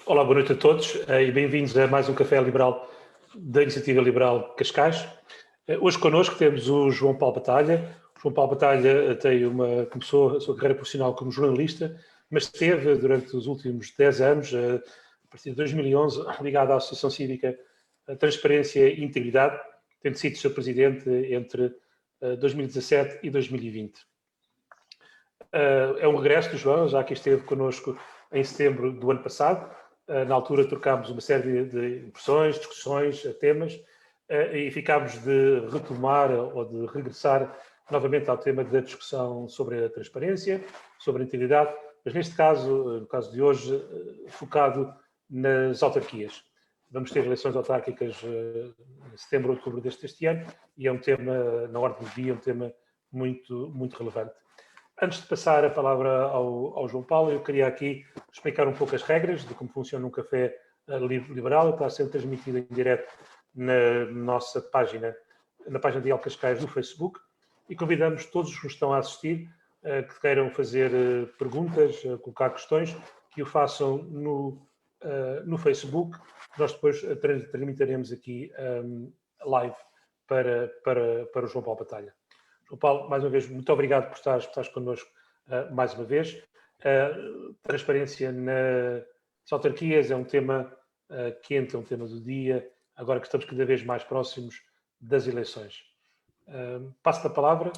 Olá, boa noite a todos e bem-vindos a mais um Café Liberal da Iniciativa Liberal Cascais. Hoje connosco temos o João Paulo Batalha. O João Paulo Batalha começou a sua carreira profissional como jornalista, mas esteve durante os últimos 10 anos, a partir de 2011, ligado à Associação Cívica Transparência e Integridade, tendo sido seu presidente entre 2017 e 2020. É um regresso do João, já que esteve connosco em setembro do ano passado. Na altura trocámos uma série de impressões, discussões, temas, e ficámos de retomar ou de regressar novamente ao tema da discussão sobre a transparência, sobre a integridade, mas neste caso, no caso de hoje, focado nas autarquias. Vamos ter eleições autárquicas em setembro, outubro deste ano, e é um tema, na ordem do dia, um tema muito, muito relevante. Antes de passar a palavra ao João Paulo, eu queria aqui explicar um pouco as regras de como funciona um café liberal. Está sendo transmitido em direto na nossa página, na página de El Cascais no Facebook, e convidamos todos os que estão a assistir, que queiram fazer perguntas, colocar questões, que o façam no Facebook. Nós depois transmitiremos aqui live para o João Paulo Batalha. João Paulo, mais uma vez, muito obrigado por estares connosco mais uma vez. Transparência nas autarquias é um tema quente, é um tema do dia, agora que estamos cada vez mais próximos das eleições. Passo-te a palavra.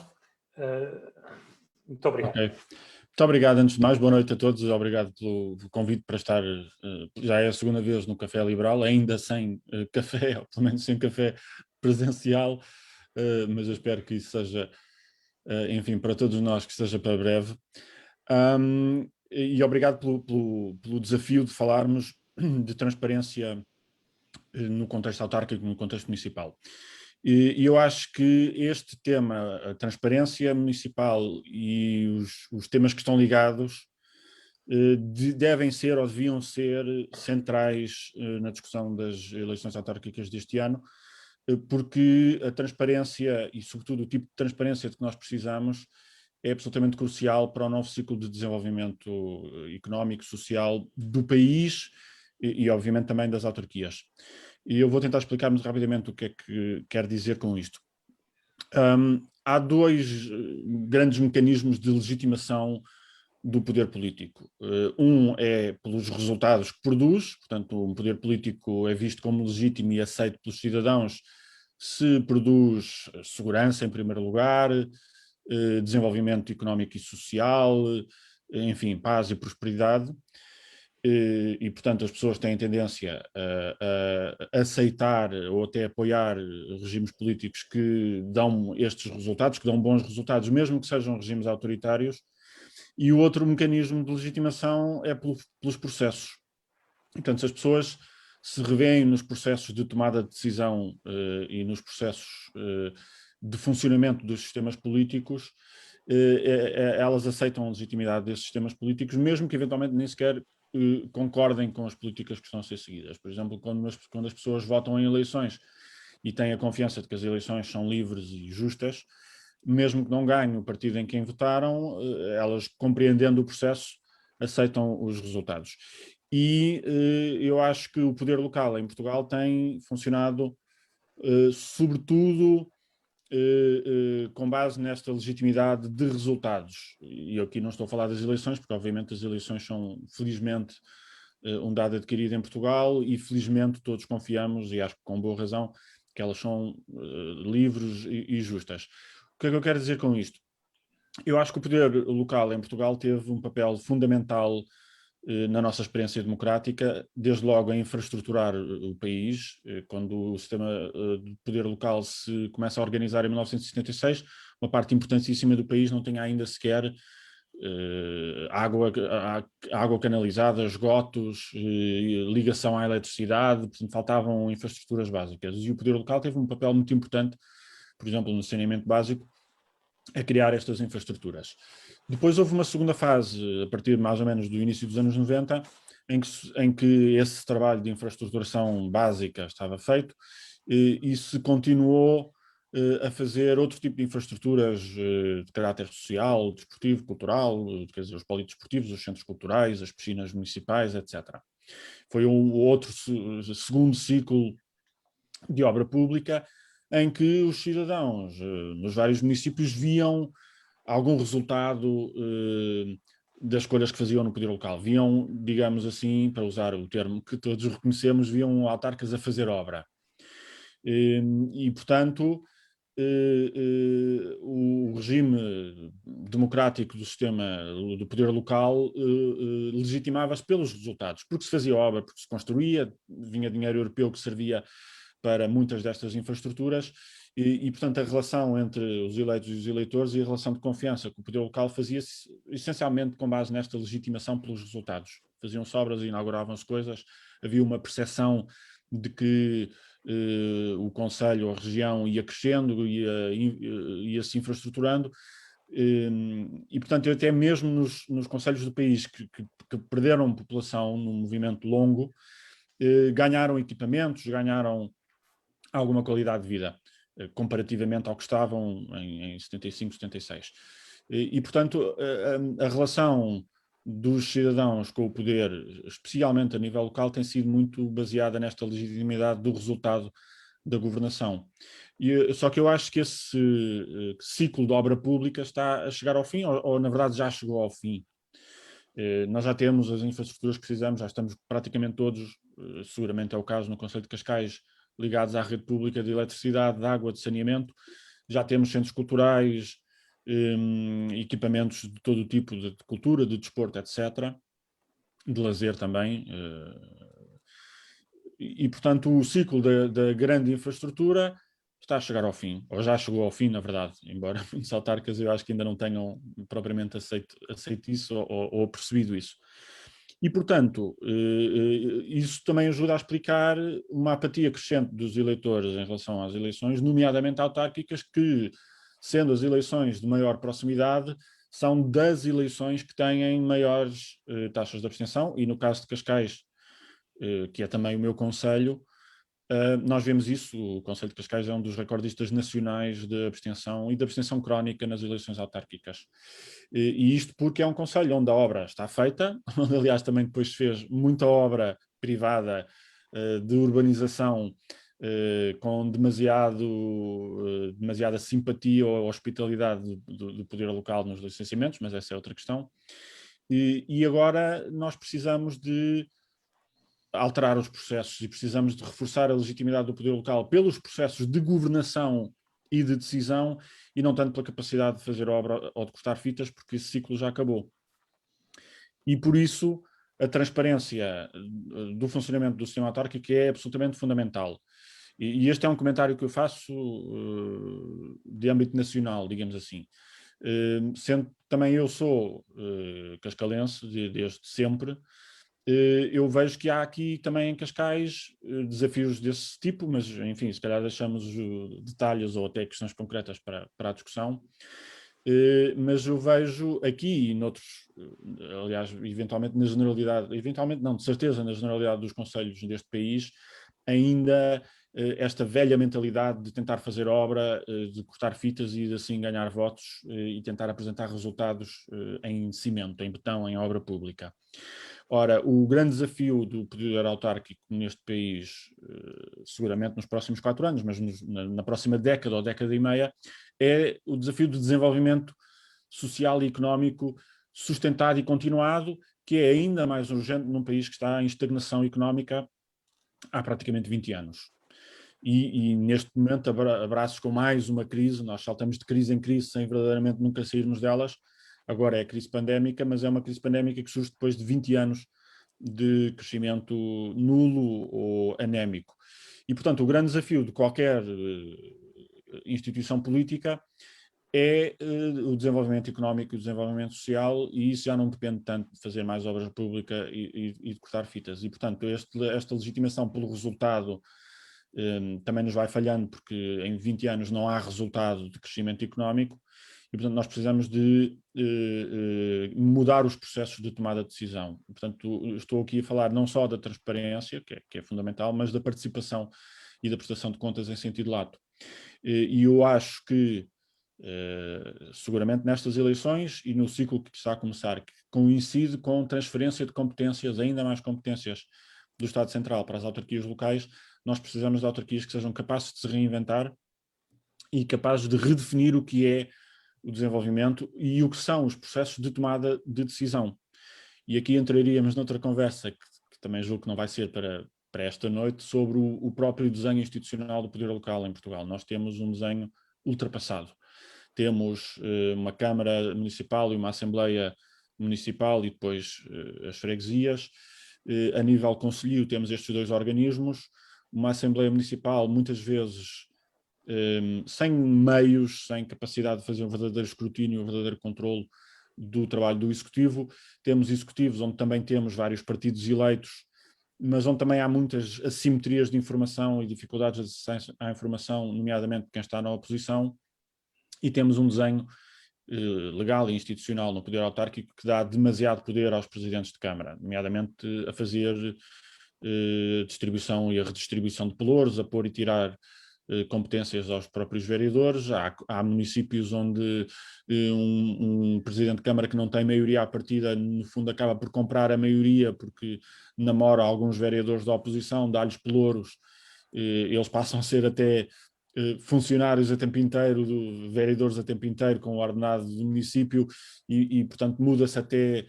Muito obrigado. Okay. Muito obrigado, antes de mais, boa noite a todos, obrigado pelo convite para estar, já é a segunda vez no Café Liberal, ainda sem café, ou pelo menos sem café presencial, mas eu espero que isso seja, enfim, para todos nós, que seja para breve. E obrigado pelo desafio de falarmos de transparência no contexto autárquico, no contexto municipal. E eu acho que este tema, a transparência municipal e os temas que estão ligados, devem ser ou deviam ser centrais na discussão das eleições autárquicas deste ano, porque a transparência e, sobretudo, o tipo de transparência de que nós precisamos é absolutamente crucial para o novo ciclo de desenvolvimento económico, social do país e obviamente, também das autarquias. E eu vou tentar explicar muito rapidamente o que é que quero dizer com isto. Há dois grandes mecanismos de legitimação do poder político. Um é pelos resultados que produz, portanto, um poder político é visto como legítimo e aceito pelos cidadãos se produz segurança, em primeiro lugar, desenvolvimento económico e social, enfim, paz e prosperidade. E, portanto, as pessoas têm tendência a aceitar ou até apoiar regimes políticos que dão estes resultados, que dão bons resultados, mesmo que sejam regimes autoritários. E o outro mecanismo de legitimação é pelos processos. Portanto, se as pessoas se revêem nos processos de tomada de decisão e nos processos de funcionamento dos sistemas políticos, elas aceitam a legitimidade desses sistemas políticos, mesmo que eventualmente nem sequer concordem com as políticas que estão a ser seguidas. Por exemplo, quando as pessoas votam em eleições e têm a confiança de que as eleições são livres e justas, mesmo que não ganhem o partido em quem votaram, elas, compreendendo o processo, aceitam os resultados. E eu acho que o poder local em Portugal tem funcionado, sobretudo, com base nesta legitimidade de resultados. E eu aqui não estou a falar das eleições, porque obviamente as eleições são, felizmente, um dado adquirido em Portugal e felizmente todos confiamos, e acho que com boa razão, que elas são livres e justas. O que é que eu quero dizer com isto? Eu acho que o poder local em Portugal teve um papel fundamental na nossa experiência democrática, desde logo a infraestruturar o país. Quando o sistema de poder local se começa a organizar em 1976, uma parte importantíssima do país não tinha ainda sequer água canalizada, esgotos, ligação à eletricidade, portanto faltavam infraestruturas básicas. E o poder local teve um papel muito importante, por exemplo, no saneamento básico, a criar estas infraestruturas. Depois houve uma segunda fase, a partir mais ou menos do início dos anos 90, em que esse trabalho de infraestruturação básica estava feito e se continuou a fazer outro tipo de infraestruturas de caráter social, desportivo, cultural, quer dizer, os polidesportivos, os centros culturais, as piscinas municipais, etc. Foi um outro segundo ciclo de obra pública em que os cidadãos nos vários municípios viam algum resultado das escolhas que faziam no poder local. Viam, digamos assim, para usar o termo que todos reconhecemos, viam autarcas a fazer obra. E portanto, o regime democrático do sistema do poder local legitimava-se pelos resultados, porque se fazia obra, porque se construía, vinha dinheiro europeu que servia para muitas destas infraestruturas e, portanto, a relação entre os eleitos e os eleitores e a relação de confiança com o poder local fazia-se essencialmente com base nesta legitimação pelos resultados. Faziam-se obras e inauguravam-se coisas, havia uma percepção de que o concelho, a região ia crescendo, ia-se infraestruturando, e portanto até mesmo nos concelhos do país que perderam população num movimento longo, ganharam equipamentos, ganharam alguma qualidade de vida, comparativamente ao que estavam em 75, 76. E portanto a relação dos cidadãos com o poder, especialmente a nível local, tem sido muito baseada nesta legitimidade do resultado da governação. Só que eu acho que esse ciclo de obra pública está a chegar ao fim, ou na verdade já chegou ao fim. Nós já temos as infraestruturas que precisamos, já estamos praticamente todos, seguramente é o caso no Concelho de Cascais, ligados à rede pública de eletricidade, de água, de saneamento. Já temos centros culturais, equipamentos de todo o tipo de cultura, de desporto, etc., de lazer também. E, portanto, o ciclo da grande infraestrutura está a chegar ao fim, ou já chegou ao fim, na verdade, embora muitos autarcas eu acho que ainda não tenham propriamente aceito isso ou percebido isso. E, portanto, isso também ajuda a explicar uma apatia crescente dos eleitores em relação às eleições, nomeadamente autárquicas, que, sendo as eleições de maior proximidade, são das eleições que têm maiores taxas de abstenção, e no caso de Cascais, que é também o meu concelho, nós vemos isso. O Concelho de Cascais é um dos recordistas nacionais de abstenção e de abstenção crónica nas eleições autárquicas. E isto porque é um concelho onde a obra está feita, onde aliás também depois se fez muita obra privada de urbanização com demasiada simpatia ou hospitalidade do poder local nos licenciamentos, mas essa é outra questão. E agora nós precisamos de alterar os processos e precisamos de reforçar a legitimidade do poder local pelos processos de governação e de decisão e não tanto pela capacidade de fazer obra ou de cortar fitas, porque esse ciclo já acabou. E por isso a transparência do funcionamento do sistema autárquico é absolutamente fundamental. E este é um comentário que eu faço de âmbito nacional, digamos assim. Sendo também eu sou cascalense desde sempre, eu vejo que há aqui também em Cascais desafios desse tipo, mas enfim, se calhar deixamos detalhes ou até questões concretas para a discussão. Mas eu vejo aqui e noutros, aliás, eventualmente na generalidade, eventualmente não, de certeza na generalidade dos concelhos deste país, ainda esta velha mentalidade de tentar fazer obra, de cortar fitas e de assim ganhar votos e tentar apresentar resultados em cimento, em betão, em obra pública. Ora, o grande desafio do poder autárquico neste país, seguramente nos próximos 4 anos, mas na próxima década ou década e meia, é o desafio do desenvolvimento social e económico sustentado e continuado, que é ainda mais urgente num país que está em estagnação económica há praticamente 20 anos. E neste momento abraços com mais uma crise, nós saltamos de crise em crise sem verdadeiramente nunca sairmos delas. Agora é a crise pandémica, mas é uma crise pandémica que surge depois de 20 anos de crescimento nulo ou anémico. E, portanto, o grande desafio de qualquer instituição política é o desenvolvimento económico e o desenvolvimento social, e isso já não depende tanto de fazer mais obras públicas e de cortar fitas. E, portanto, esta legitimação pelo resultado também nos vai falhando, porque em 20 anos não há resultado de crescimento económico, e, portanto, nós precisamos de mudar os processos de tomada de decisão. Portanto, estou aqui a falar não só da transparência, que é fundamental, mas da participação e da prestação de contas em sentido lato. E eu acho que seguramente nestas eleições e no ciclo que está a começar, que coincide com transferência de competências, ainda mais competências do Estado Central para as autarquias locais. Nós precisamos de autarquias que sejam capazes de se reinventar e capazes de redefinir o que é o desenvolvimento e o que são os processos de tomada de decisão. E aqui entraríamos noutra conversa, que também julgo que não vai ser para esta noite, sobre o próprio desenho institucional do poder local em Portugal. Nós temos um desenho ultrapassado. Temos uma Câmara Municipal e uma Assembleia Municipal e depois as freguesias. A nível concelhio temos estes dois organismos. Uma Assembleia Municipal, muitas vezes, sem meios, sem capacidade de fazer um verdadeiro escrutínio, um verdadeiro controle do trabalho do Executivo. Temos executivos onde também temos vários partidos eleitos, mas onde também há muitas assimetrias de informação e dificuldades de acesso à informação, nomeadamente de quem está na oposição, e temos um desenho legal e institucional no poder autárquico que dá demasiado poder aos presidentes de Câmara, nomeadamente a fazer distribuição e a redistribuição de pelouros, a pôr e tirar competências aos próprios vereadores. Há municípios onde um presidente de Câmara que não tem maioria à partida, no fundo acaba por comprar a maioria porque namora alguns vereadores da oposição, dá-lhes pelouros, eles passam a ser até funcionários a tempo inteiro, vereadores a tempo inteiro com o ordenado do município e portanto muda-se até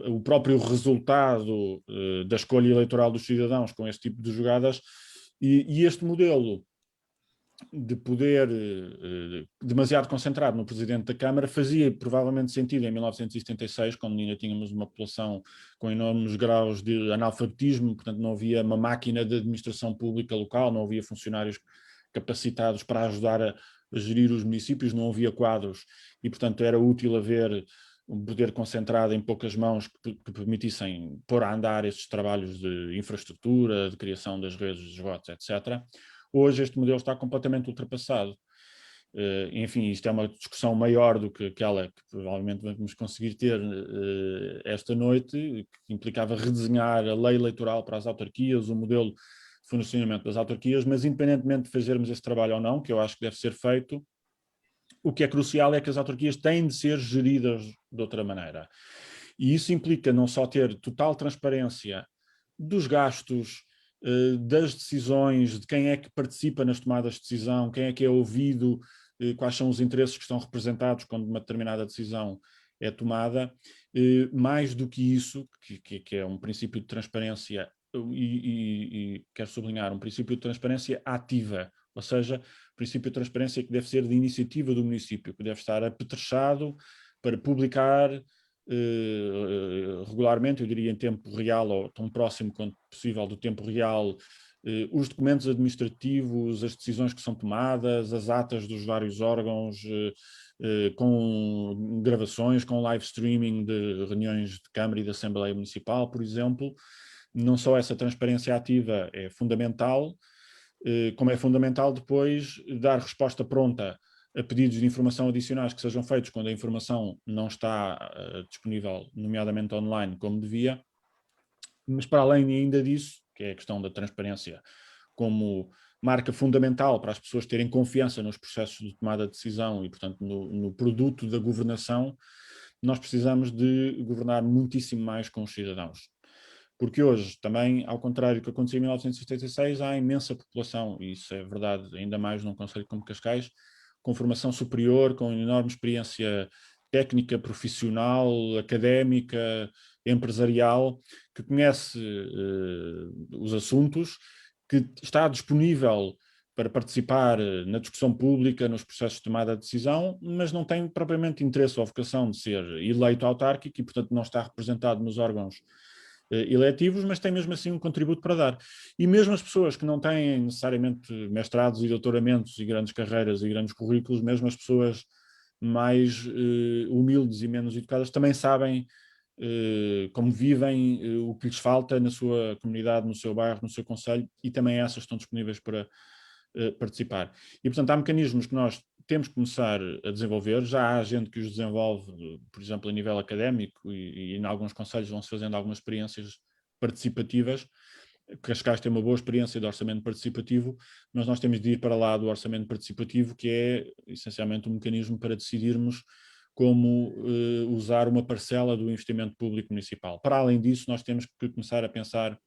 o próprio resultado da escolha eleitoral dos cidadãos com este tipo de jogadas e este modelo de poder demasiado concentrado no Presidente da Câmara fazia provavelmente sentido em 1976, quando ainda tínhamos uma população com enormes graus de analfabetismo, portanto não havia uma máquina de administração pública local, não havia funcionários capacitados para ajudar a gerir os municípios, não havia quadros e portanto era útil haver um poder concentrado em poucas mãos que permitissem pôr a andar estes trabalhos de infraestrutura, de criação das redes de esgotos, etc. Hoje este modelo está completamente ultrapassado. Enfim, isto é uma discussão maior do que aquela que provavelmente vamos conseguir ter esta noite, que implicava redesenhar a lei eleitoral para as autarquias, o modelo de funcionamento das autarquias, mas independentemente de fazermos esse trabalho ou não, que eu acho que deve ser feito, o que é crucial é que as autarquias têm de ser geridas de outra maneira. E isso implica não só ter total transparência dos gastos, das decisões, de quem é que participa nas tomadas de decisão, quem é que é ouvido, quais são os interesses que estão representados quando uma determinada decisão é tomada. Mais do que isso, que é um princípio de transparência, e quero sublinhar, um princípio de transparência ativa, ou seja, princípio de transparência que deve ser de iniciativa do município, que deve estar apetrechado para publicar regularmente, eu diria em tempo real ou tão próximo quanto possível do tempo real, os documentos administrativos, as decisões que são tomadas, as atas dos vários órgãos, com gravações, com live streaming de reuniões de Câmara e de Assembleia Municipal, por exemplo. Não só essa transparência ativa é fundamental, como é fundamental depois dar resposta pronta a pedidos de informação adicionais que sejam feitos quando a informação não está disponível, nomeadamente online, como devia. Mas para além ainda disso, que é a questão da transparência como marca fundamental para as pessoas terem confiança nos processos de tomada de decisão e, portanto, no produto da governação, nós precisamos de governar muitíssimo mais com os cidadãos. Porque hoje, também, ao contrário do que aconteceu em 1976, há imensa população, e isso é verdade ainda mais num concelho como Cascais, com formação superior, com enorme experiência técnica, profissional, académica, empresarial, que conhece os assuntos, que está disponível para participar na discussão pública, nos processos de tomada de decisão, mas não tem propriamente interesse ou vocação de ser eleito autárquico e, portanto, não está representado nos órgãos eletivos, mas tem mesmo assim um contributo para dar. E mesmo as pessoas que não têm necessariamente mestrados e doutoramentos e grandes carreiras e grandes currículos, mesmo as pessoas mais humildes e menos educadas, também sabem como vivem, o que lhes falta na sua comunidade, no seu bairro, no seu concelho, e também essas estão disponíveis para participar. E, portanto, há mecanismos que nós temos que começar a desenvolver, já há gente que os desenvolve, por exemplo, a nível académico, e em alguns concelhos vão-se fazendo algumas experiências participativas, Cascais tem uma boa experiência de orçamento participativo, mas nós temos de ir para lá do orçamento participativo, que é essencialmente um mecanismo para decidirmos como usar uma parcela do investimento público municipal. Para além disso, nós temos que começar a pensar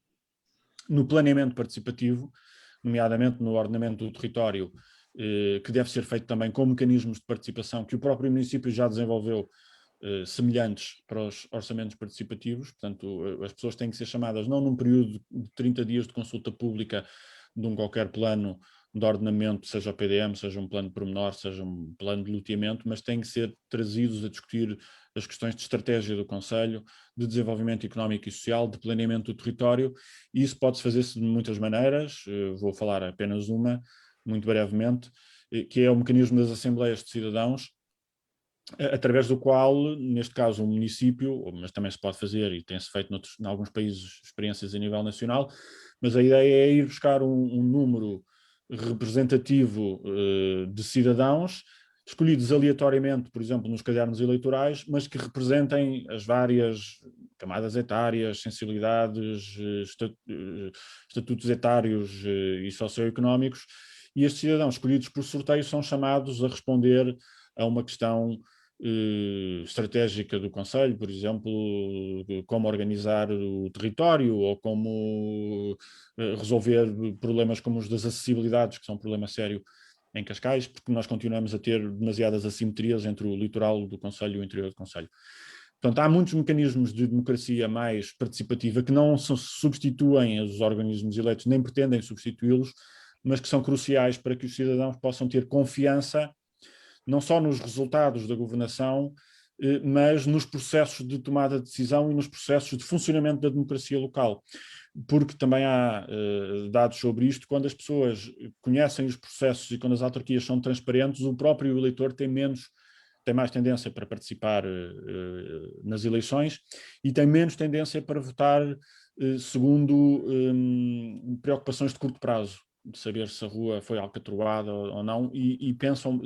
no planeamento participativo, nomeadamente no ordenamento do território, que deve ser feito também com mecanismos de participação que o próprio município já desenvolveu, semelhantes para os orçamentos participativos. Portanto, as pessoas têm que ser chamadas não num período de 30 dias de consulta pública de um qualquer plano de ordenamento, seja o PDM, seja um plano pormenor, seja um plano de loteamento, mas têm que ser trazidos a discutir as questões de estratégia do Conselho, de desenvolvimento económico e social, de planeamento do território, e isso pode-se fazer-se de muitas maneiras. Vou falar apenas uma, muito brevemente, que é o mecanismo das assembleias de cidadãos, através do qual, neste caso, um município, mas também se pode fazer, e tem-se feito em alguns países experiências a nível nacional, mas a ideia é ir buscar um número representativo de cidadãos, escolhidos aleatoriamente, por exemplo, nos cadernos eleitorais, mas que representem as várias camadas etárias, sensibilidades, estatutos etários e socioeconómicos, e estes cidadãos escolhidos por sorteio são chamados a responder a uma questão estratégica do Conselho, por exemplo, como organizar o território ou como resolver problemas como os das acessibilidades, que são um problema sério em Cascais, porque nós continuamos a ter demasiadas assimetrias entre o litoral do Conselho e o interior do Conselho. Portanto, há muitos mecanismos de democracia mais participativa que não substituem os organismos eleitos, nem pretendem substituí-los, mas que são cruciais para que os cidadãos possam ter confiança não só nos resultados da governação, mas nos processos de tomada de decisão e nos processos de funcionamento da democracia local. Porque também há dados sobre isto, quando as pessoas conhecem os processos e quando as autarquias são transparentes, o próprio eleitor tem mais tendência para participar nas eleições e tem menos tendência para votar segundo preocupações de curto prazo, de saber se a rua foi alcatroada ou não, e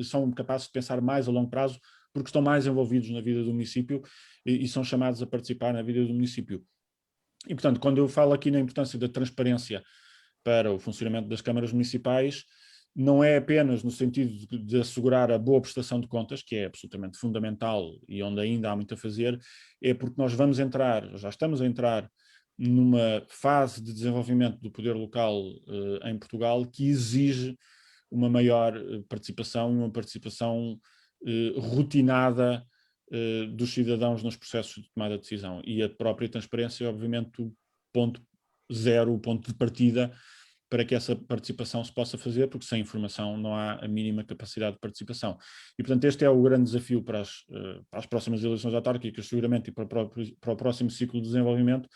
são capazes de pensar mais a longo prazo porque estão mais envolvidos na vida do município e são chamados a participar na vida do município. E, portanto, quando eu falo aqui na importância da transparência para o funcionamento das câmaras municipais, não é apenas no sentido de assegurar a boa prestação de contas, que é absolutamente fundamental e onde ainda há muito a fazer, é porque nós já estamos a entrar numa fase de desenvolvimento do poder local em Portugal que exige uma maior participação, uma participação rotinada dos cidadãos nos processos de tomada de decisão. E a própria transparência é, obviamente, o ponto zero, o ponto de partida para que essa participação se possa fazer, porque sem informação não há a mínima capacidade de participação. E, portanto, este é o grande desafio para as próximas eleições autárquicas, seguramente, e para o próximo ciclo de desenvolvimento,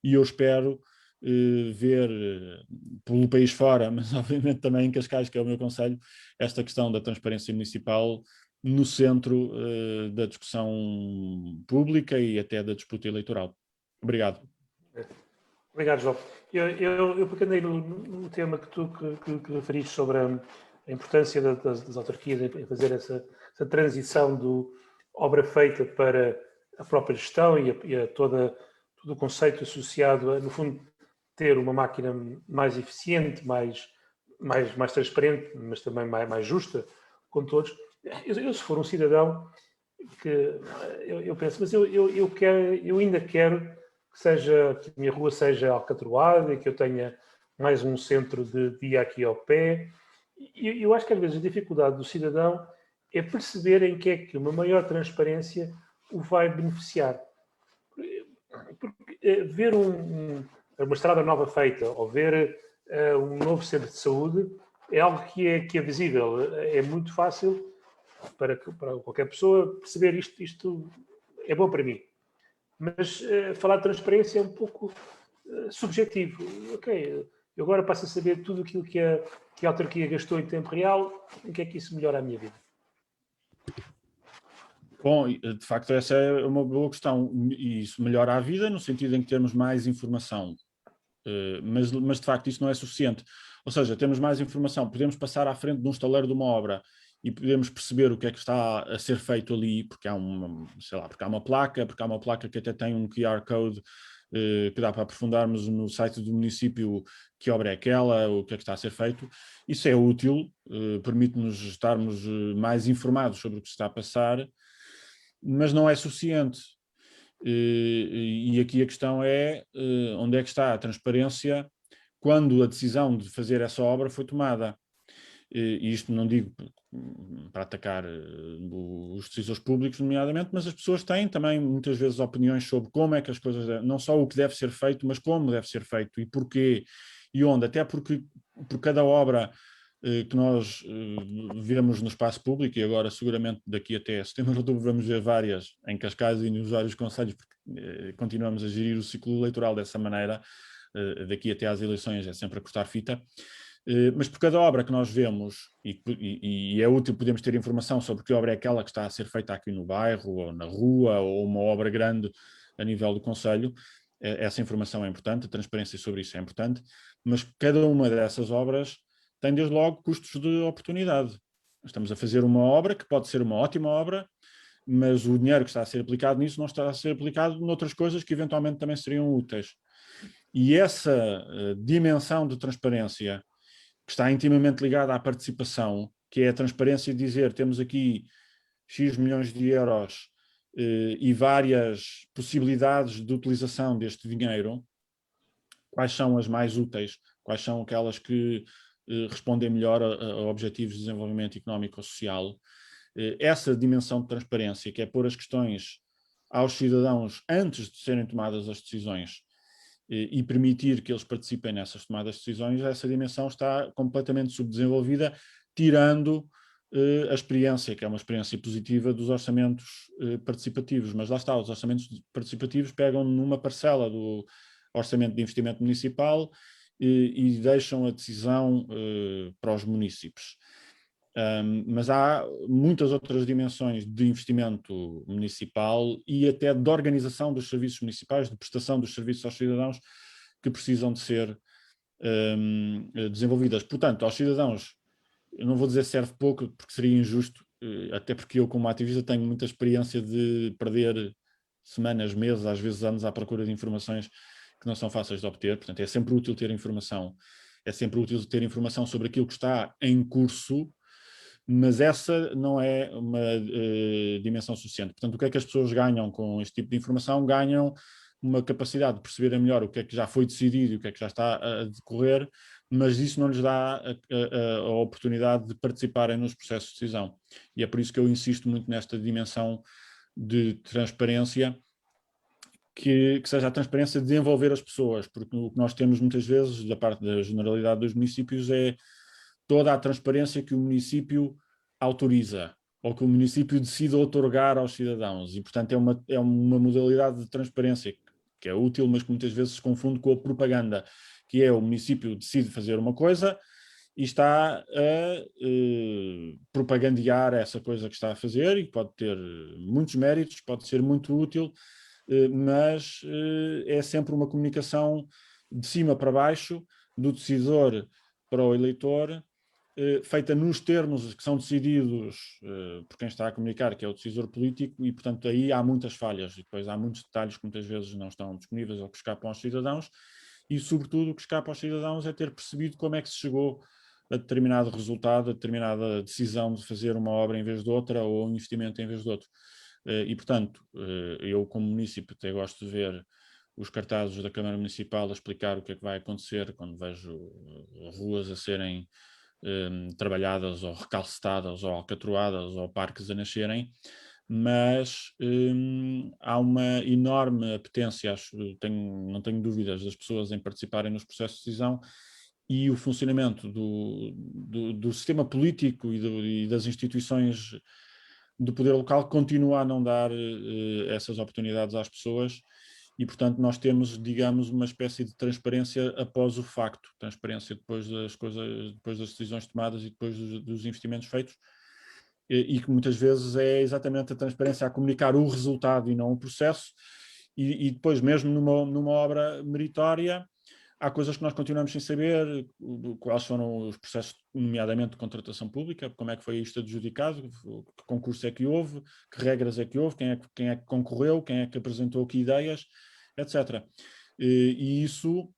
e eu espero ver pelo país fora, mas obviamente também em Cascais, que é o meu concelho, esta questão da transparência municipal no centro da discussão pública e até da disputa eleitoral. Obrigado. Obrigado, João. Eu peguei no tema que tu que referiste sobre a importância das autarquias em fazer essa transição do obra feita para a própria gestão e a todo o conceito associado a, no fundo, ter uma máquina mais eficiente, mais transparente, mas também mais justa com todos. Se for um cidadão, que eu penso, mas eu ainda quero que a minha rua seja alcatroada e que eu tenha mais um centro de dia aqui ao pé. E eu acho que às vezes a dificuldade do cidadão é perceber em que é que uma maior transparência o vai beneficiar. Porque ver uma estrada nova feita ou ver um novo centro de saúde é algo que é visível. É muito fácil para qualquer pessoa perceber isto é bom para mim. Mas falar de transparência é um pouco subjetivo. Ok, eu agora passo a saber tudo aquilo que a autarquia gastou em tempo real, em que é que isso melhora a minha vida? Bom, de facto essa é uma boa questão e isso melhora a vida no sentido em que temos mais informação, mas de facto isso não é suficiente. Ou seja, temos mais informação, podemos passar à frente de um estaleiro de uma obra e podemos perceber o que é que está a ser feito ali, porque há uma placa que até tem um QR Code que dá para aprofundarmos no site do município que obra é aquela, o que é que está a ser feito. Isso é útil, permite-nos estarmos mais informados sobre o que se está a passar, mas não é suficiente. E aqui a questão é onde é que está a transparência quando a decisão de fazer essa obra foi tomada. E isto não digo para atacar os decisores públicos, nomeadamente, mas as pessoas têm também muitas vezes opiniões sobre como é que as coisas, não só o que deve ser feito, mas como deve ser feito e porquê e onde, até porque por cada obra que nós vemos no espaço público, e agora seguramente daqui até setembro de outubro vamos ver várias em Cascais e nos vários concelhos, porque continuamos a gerir o ciclo eleitoral dessa maneira, daqui até às eleições é sempre a cortar fita. Mas por cada obra que nós vemos, e é útil podermos ter informação sobre que obra é aquela que está a ser feita aqui no bairro, ou na rua, ou uma obra grande a nível do concelho, essa informação é importante, a transparência sobre isso é importante, mas cada uma dessas obras tem desde logo custos de oportunidade. Estamos a fazer uma obra que pode ser uma ótima obra, mas o dinheiro que está a ser aplicado nisso não está a ser aplicado noutras coisas que eventualmente também seriam úteis. E essa dimensão de transparência que está intimamente ligada à participação, que é a transparência de dizer temos aqui X milhões de euros e várias possibilidades de utilização deste dinheiro, quais são as mais úteis, quais são aquelas que respondem melhor a objetivos de desenvolvimento económico ou social. Essa dimensão de transparência, que é pôr as questões aos cidadãos antes de serem tomadas as decisões, e permitir que eles participem nessas tomadas de decisões, essa dimensão está completamente subdesenvolvida, tirando a experiência, que é uma experiência positiva dos orçamentos participativos. Mas lá está, os orçamentos participativos pegam numa parcela do orçamento de investimento municipal e deixam a decisão para os municípios. Mas há muitas outras dimensões de investimento municipal e até de organização dos serviços municipais, de prestação dos serviços aos cidadãos que precisam de ser desenvolvidas. Portanto, aos cidadãos, eu não vou dizer serve pouco, porque seria injusto, até porque eu, como ativista, tenho muita experiência de perder semanas, meses, às vezes anos à procura de informações que não são fáceis de obter. Portanto, é sempre útil ter informação, é sempre útil ter informação sobre aquilo que está em curso, mas essa não é uma dimensão suficiente. Portanto, o que é que as pessoas ganham com este tipo de informação? Ganham uma capacidade de perceberem melhor o que é que já foi decidido e o que é que já está a decorrer, mas isso não lhes dá a oportunidade de participarem nos processos de decisão. E é por isso que eu insisto muito nesta dimensão de transparência, que seja a transparência de envolver as pessoas, porque o que nós temos muitas vezes, da parte da generalidade dos municípios, é toda a transparência que o município autoriza ou que o município decide outorgar aos cidadãos. E, portanto, é uma modalidade de transparência que é útil, mas que muitas vezes se confunde com a propaganda, que é o município decide fazer uma coisa e está a propagandear essa coisa que está a fazer, e pode ter muitos méritos, pode ser muito útil, mas é sempre uma comunicação de cima para baixo, do decisor para o eleitor, feita nos termos que são decididos por quem está a comunicar, que é o decisor político, e portanto aí há muitas falhas, e depois há muitos detalhes que muitas vezes não estão disponíveis ou que escapam aos cidadãos, e sobretudo o que escapa aos cidadãos é ter percebido como é que se chegou a determinado resultado, a determinada decisão de fazer uma obra em vez de outra, ou um investimento em vez de outro. E portanto, eu como município até gosto de ver os cartazes da Câmara Municipal a explicar o que é que vai acontecer quando vejo ruas a serem trabalhadas ou recalcetadas ou alcatroadas ou parques a nascerem, mas há uma enorme apetência, não tenho dúvidas, das pessoas em participarem nos processos de decisão, e o funcionamento do sistema político e das instituições do poder local continua a não dar essas oportunidades às pessoas. E, portanto, nós temos, digamos, uma espécie de transparência após o facto, transparência depois das coisas, depois das decisões tomadas e depois dos investimentos feitos, e que muitas vezes é exatamente a transparência a comunicar o resultado e não o processo, e depois mesmo numa obra meritória, há coisas que nós continuamos sem saber, quais foram os processos, nomeadamente de contratação pública, como é que foi isto adjudicado, que concurso é que houve, que regras é que houve, quem é que concorreu, quem é que apresentou que ideias, etc. E isso,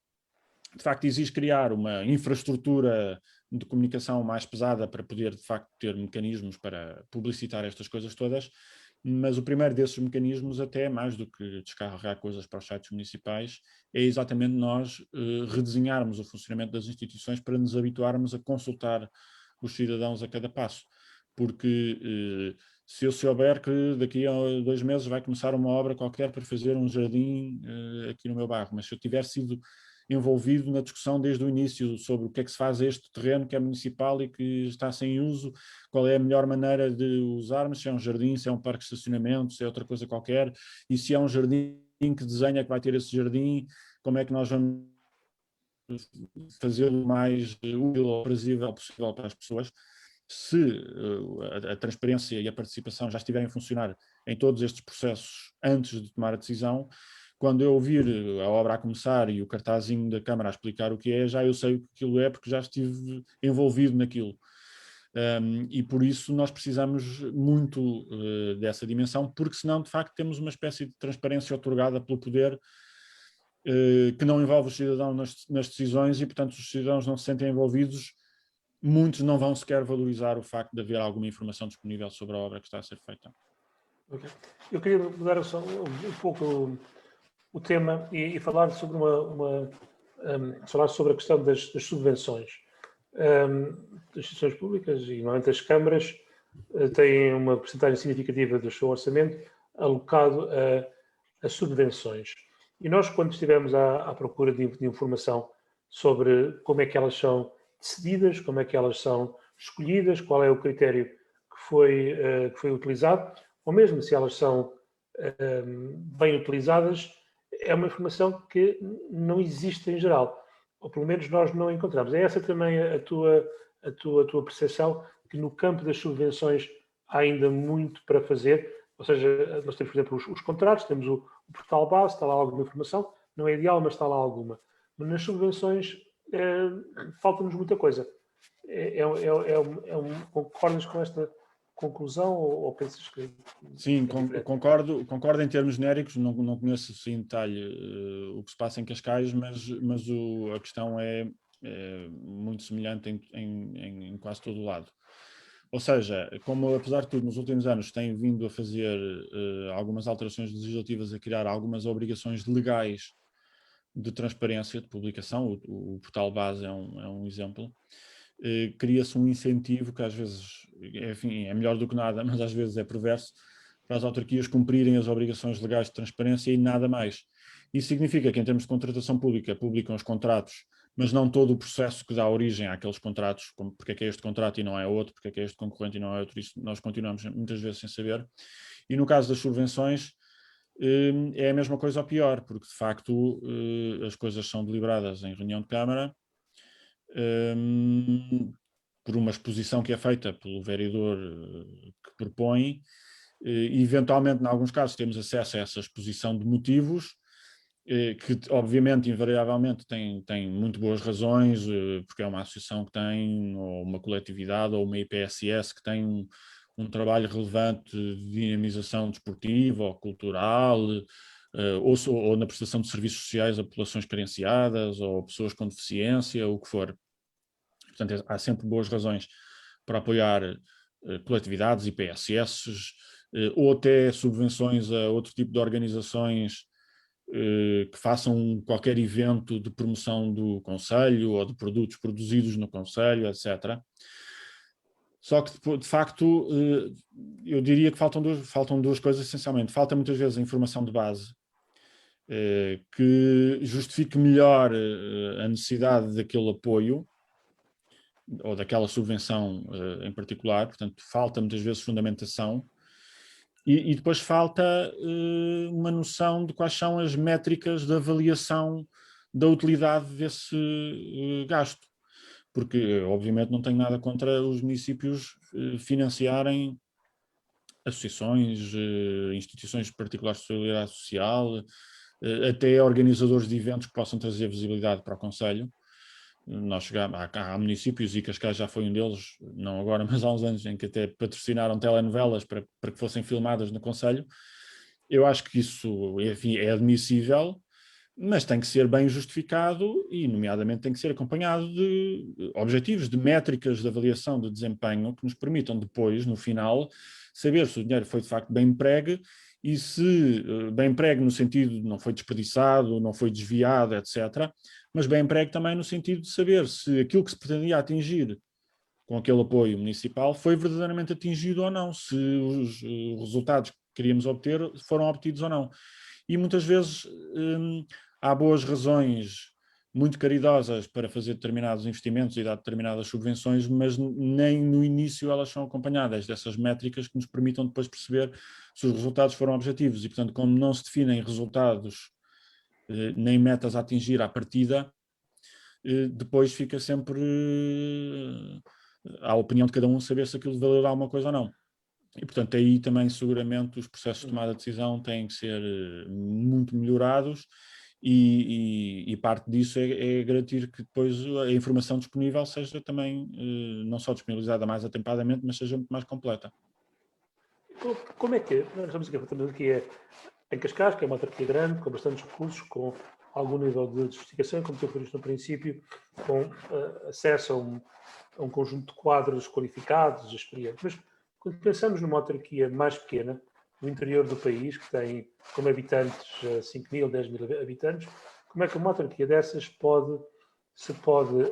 de facto, exige criar uma infraestrutura de comunicação mais pesada para poder, de facto, ter mecanismos para publicitar estas coisas todas, mas o primeiro desses mecanismos, até mais do que descarregar coisas para os sites municipais, é exatamente nós redesenharmos o funcionamento das instituições para nos habituarmos a consultar os cidadãos a cada passo. Porque se eu souber que daqui a 2 meses vai começar uma obra qualquer para fazer um jardim aqui no meu bairro, mas se eu tiver sido envolvido na discussão desde o início sobre o que é que se faz a este terreno que é municipal e que está sem uso, qual é a melhor maneira de usarmos, se é um jardim, se é um parque de estacionamento, se é outra coisa qualquer, e se é um jardim, que desenho é que vai ter esse jardim, como é que nós vamos fazê-lo mais útil ou aprazível possível para as pessoas. Se a transparência e a participação já estiverem a funcionar em todos estes processos antes de tomar a decisão, quando eu ouvir a obra a começar e o cartazinho da Câmara a explicar o que é, já eu sei o que aquilo é, porque já estive envolvido naquilo. E por isso nós precisamos muito dessa dimensão, porque senão, de facto, temos uma espécie de transparência otorgada pelo poder que não envolve o cidadão nas decisões e, portanto, os cidadãos não se sentem envolvidos. Muitos não vão sequer valorizar o facto de haver alguma informação disponível sobre a obra que está a ser feita. Okay. Eu queria mudar só um pouco o tema e falar sobre falar sobre a questão das subvenções. As instituições públicas e, normalmente, as câmaras têm uma porcentagem significativa do seu orçamento alocado a subvenções. E nós, quando estivemos à procura de informação sobre como é que elas são decididas, como é que elas são escolhidas, qual é o critério que foi utilizado, ou mesmo se elas são bem utilizadas, é uma informação que não existe em geral, ou pelo menos nós não encontramos. É essa também a tua percepção, que no campo das subvenções há ainda muito para fazer, ou seja, nós temos, por exemplo, os contratos, temos o portal base, está lá alguma informação, não é ideal, mas está lá alguma. Mas nas subvenções falta-nos muita coisa. Concordas com esta conclusão ou pensas que... Sim, concordo em termos genéricos, não conheço assim em detalhe o que se passa em Cascais, mas a questão é muito semelhante em quase todo o lado. Ou seja, como apesar de tudo nos últimos anos tem vindo a fazer algumas alterações legislativas, a criar algumas obrigações legais de transparência, de publicação, o portal base é um exemplo, cria-se um incentivo que às vezes, enfim, é melhor do que nada, mas às vezes é perverso, para as autarquias cumprirem as obrigações legais de transparência e nada mais. Isso significa que, em termos de contratação pública, publicam os contratos, mas não todo o processo que dá origem àqueles contratos, como porque é que é este contrato e não é outro, porque é que é este concorrente e não é outro, isso nós continuamos muitas vezes sem saber. E no caso das subvenções, é a mesma coisa ou pior, porque de facto as coisas são deliberadas em reunião de Câmara, por uma exposição que é feita pelo vereador que propõe, e eventualmente, em alguns casos, temos acesso a essa exposição de motivos, que obviamente, invariavelmente, tem muito boas razões, porque é uma associação que tem, ou uma coletividade, ou uma IPSS que tem um trabalho relevante de dinamização desportiva ou cultural, ou na prestação de serviços sociais a populações carenciadas, ou pessoas com deficiência, o que for. Portanto, há sempre boas razões para apoiar coletividades, IPSS, ou até subvenções a outro tipo de organizações que façam qualquer evento de promoção do concelho ou de produtos produzidos no concelho, etc. Só que, de facto, eu diria que faltam duas coisas, essencialmente. Falta muitas vezes a informação de base, que justifique melhor a necessidade daquele apoio, ou daquela subvenção em particular. Portanto, falta muitas vezes fundamentação. E depois falta uma noção de quais são as métricas de avaliação da utilidade desse gasto. Porque, obviamente, não tenho nada contra os municípios financiarem associações, instituições particulares de solidariedade social, até organizadores de eventos que possam trazer visibilidade para o concelho. Nós chegamos, há municípios, e Cascais já foi um deles, não agora, mas há uns anos, em que até patrocinaram telenovelas para que fossem filmadas no concelho. Eu acho que isso, enfim, é admissível, mas tem que ser bem justificado e, nomeadamente, tem que ser acompanhado de objetivos, de métricas de avaliação de desempenho que nos permitam depois, no final, saber se o dinheiro foi de facto bem empregue e se bem empregue no sentido de não foi desperdiçado, não foi desviado, etc., mas bem empregue também no sentido de saber se aquilo que se pretendia atingir com aquele apoio municipal foi verdadeiramente atingido ou não, se os resultados que queríamos obter foram obtidos ou não. E muitas vezes há boas razões muito caridosas para fazer determinados investimentos e dar determinadas subvenções, mas nem no início elas são acompanhadas dessas métricas que nos permitam depois perceber se os resultados foram objetivos. E, portanto, como não se definem resultados nem metas a atingir à partida, depois fica sempre à opinião de cada um saber se aquilo valeu alguma coisa ou não. E, portanto, aí também seguramente os processos de tomada de decisão têm que ser muito melhorados e parte disso é garantir que depois a informação disponível seja também não só disponibilizada mais atempadamente, mas seja muito mais completa. Como é que nós estamos aqui em Cascais, que é uma autarquia grande, com bastantes recursos, com algum nível de sofisticação, como tu referiste no princípio, com acesso a um conjunto de quadros qualificados, experientes. Mas quando pensamos numa autarquia mais pequena, no interior do país, que tem como habitantes 5 mil, 10 mil habitantes, como é que uma autarquia dessas se pode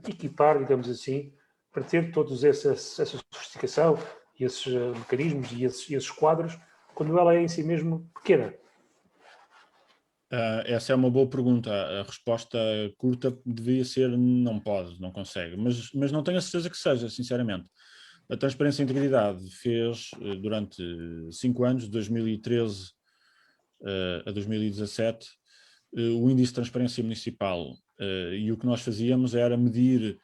equipar, digamos assim, para ter toda essa sofisticação e esses mecanismos e esses quadros, quando ela é em si mesmo pequena? Essa é uma boa pergunta. A resposta curta devia ser não pode, não consegue, mas não tenho a certeza que seja, sinceramente. A Transparência e Integridade fez durante 5 anos, de 2013 a 2017, o Índice de Transparência Municipal, e o que nós fazíamos era medir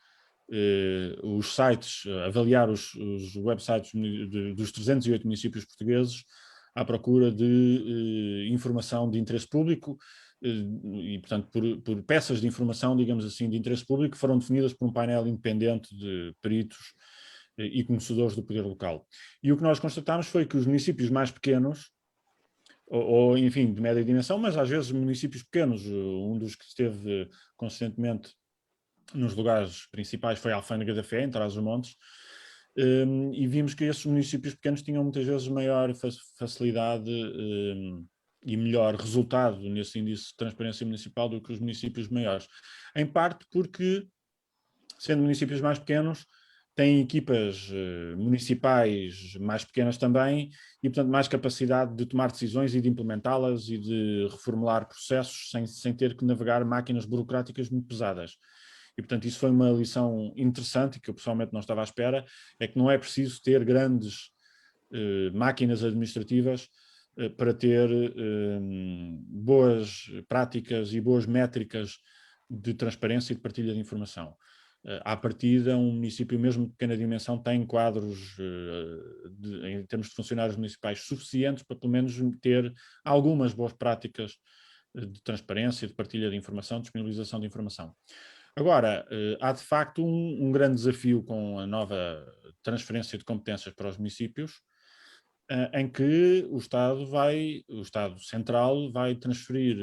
os sites, avaliar os websites dos 308 municípios portugueses à procura de informação de interesse público e, portanto, por peças de informação, digamos assim, de interesse público que foram definidas por um painel independente de peritos e conhecedores do poder local. E o que nós constatámos foi que os municípios mais pequenos, ou enfim, de média dimensão, mas às vezes municípios pequenos, um dos que esteve consistentemente nos lugares principais foi a Alfândega da Fé, em Trás-os-Montes, e vimos que esses municípios pequenos tinham muitas vezes maior facilidade e melhor resultado nesse índice de transparência municipal do que os municípios maiores. Em parte porque, sendo municípios mais pequenos, têm equipas municipais mais pequenas também e, portanto, mais capacidade de tomar decisões e de implementá-las e de reformular processos sem ter que navegar máquinas burocráticas muito pesadas. E, portanto, isso foi uma lição interessante que eu pessoalmente não estava à espera, é que não é preciso ter grandes máquinas administrativas para ter boas práticas e boas métricas de transparência e de partilha de informação. À partida, um município mesmo de pequena dimensão tem quadros em termos de funcionários municipais suficientes para pelo menos ter algumas boas práticas de transparência, de partilha de informação, de disponibilização de informação. Agora, há de facto um grande desafio com a nova transferência de competências para os municípios, em que o Estado Central vai transferir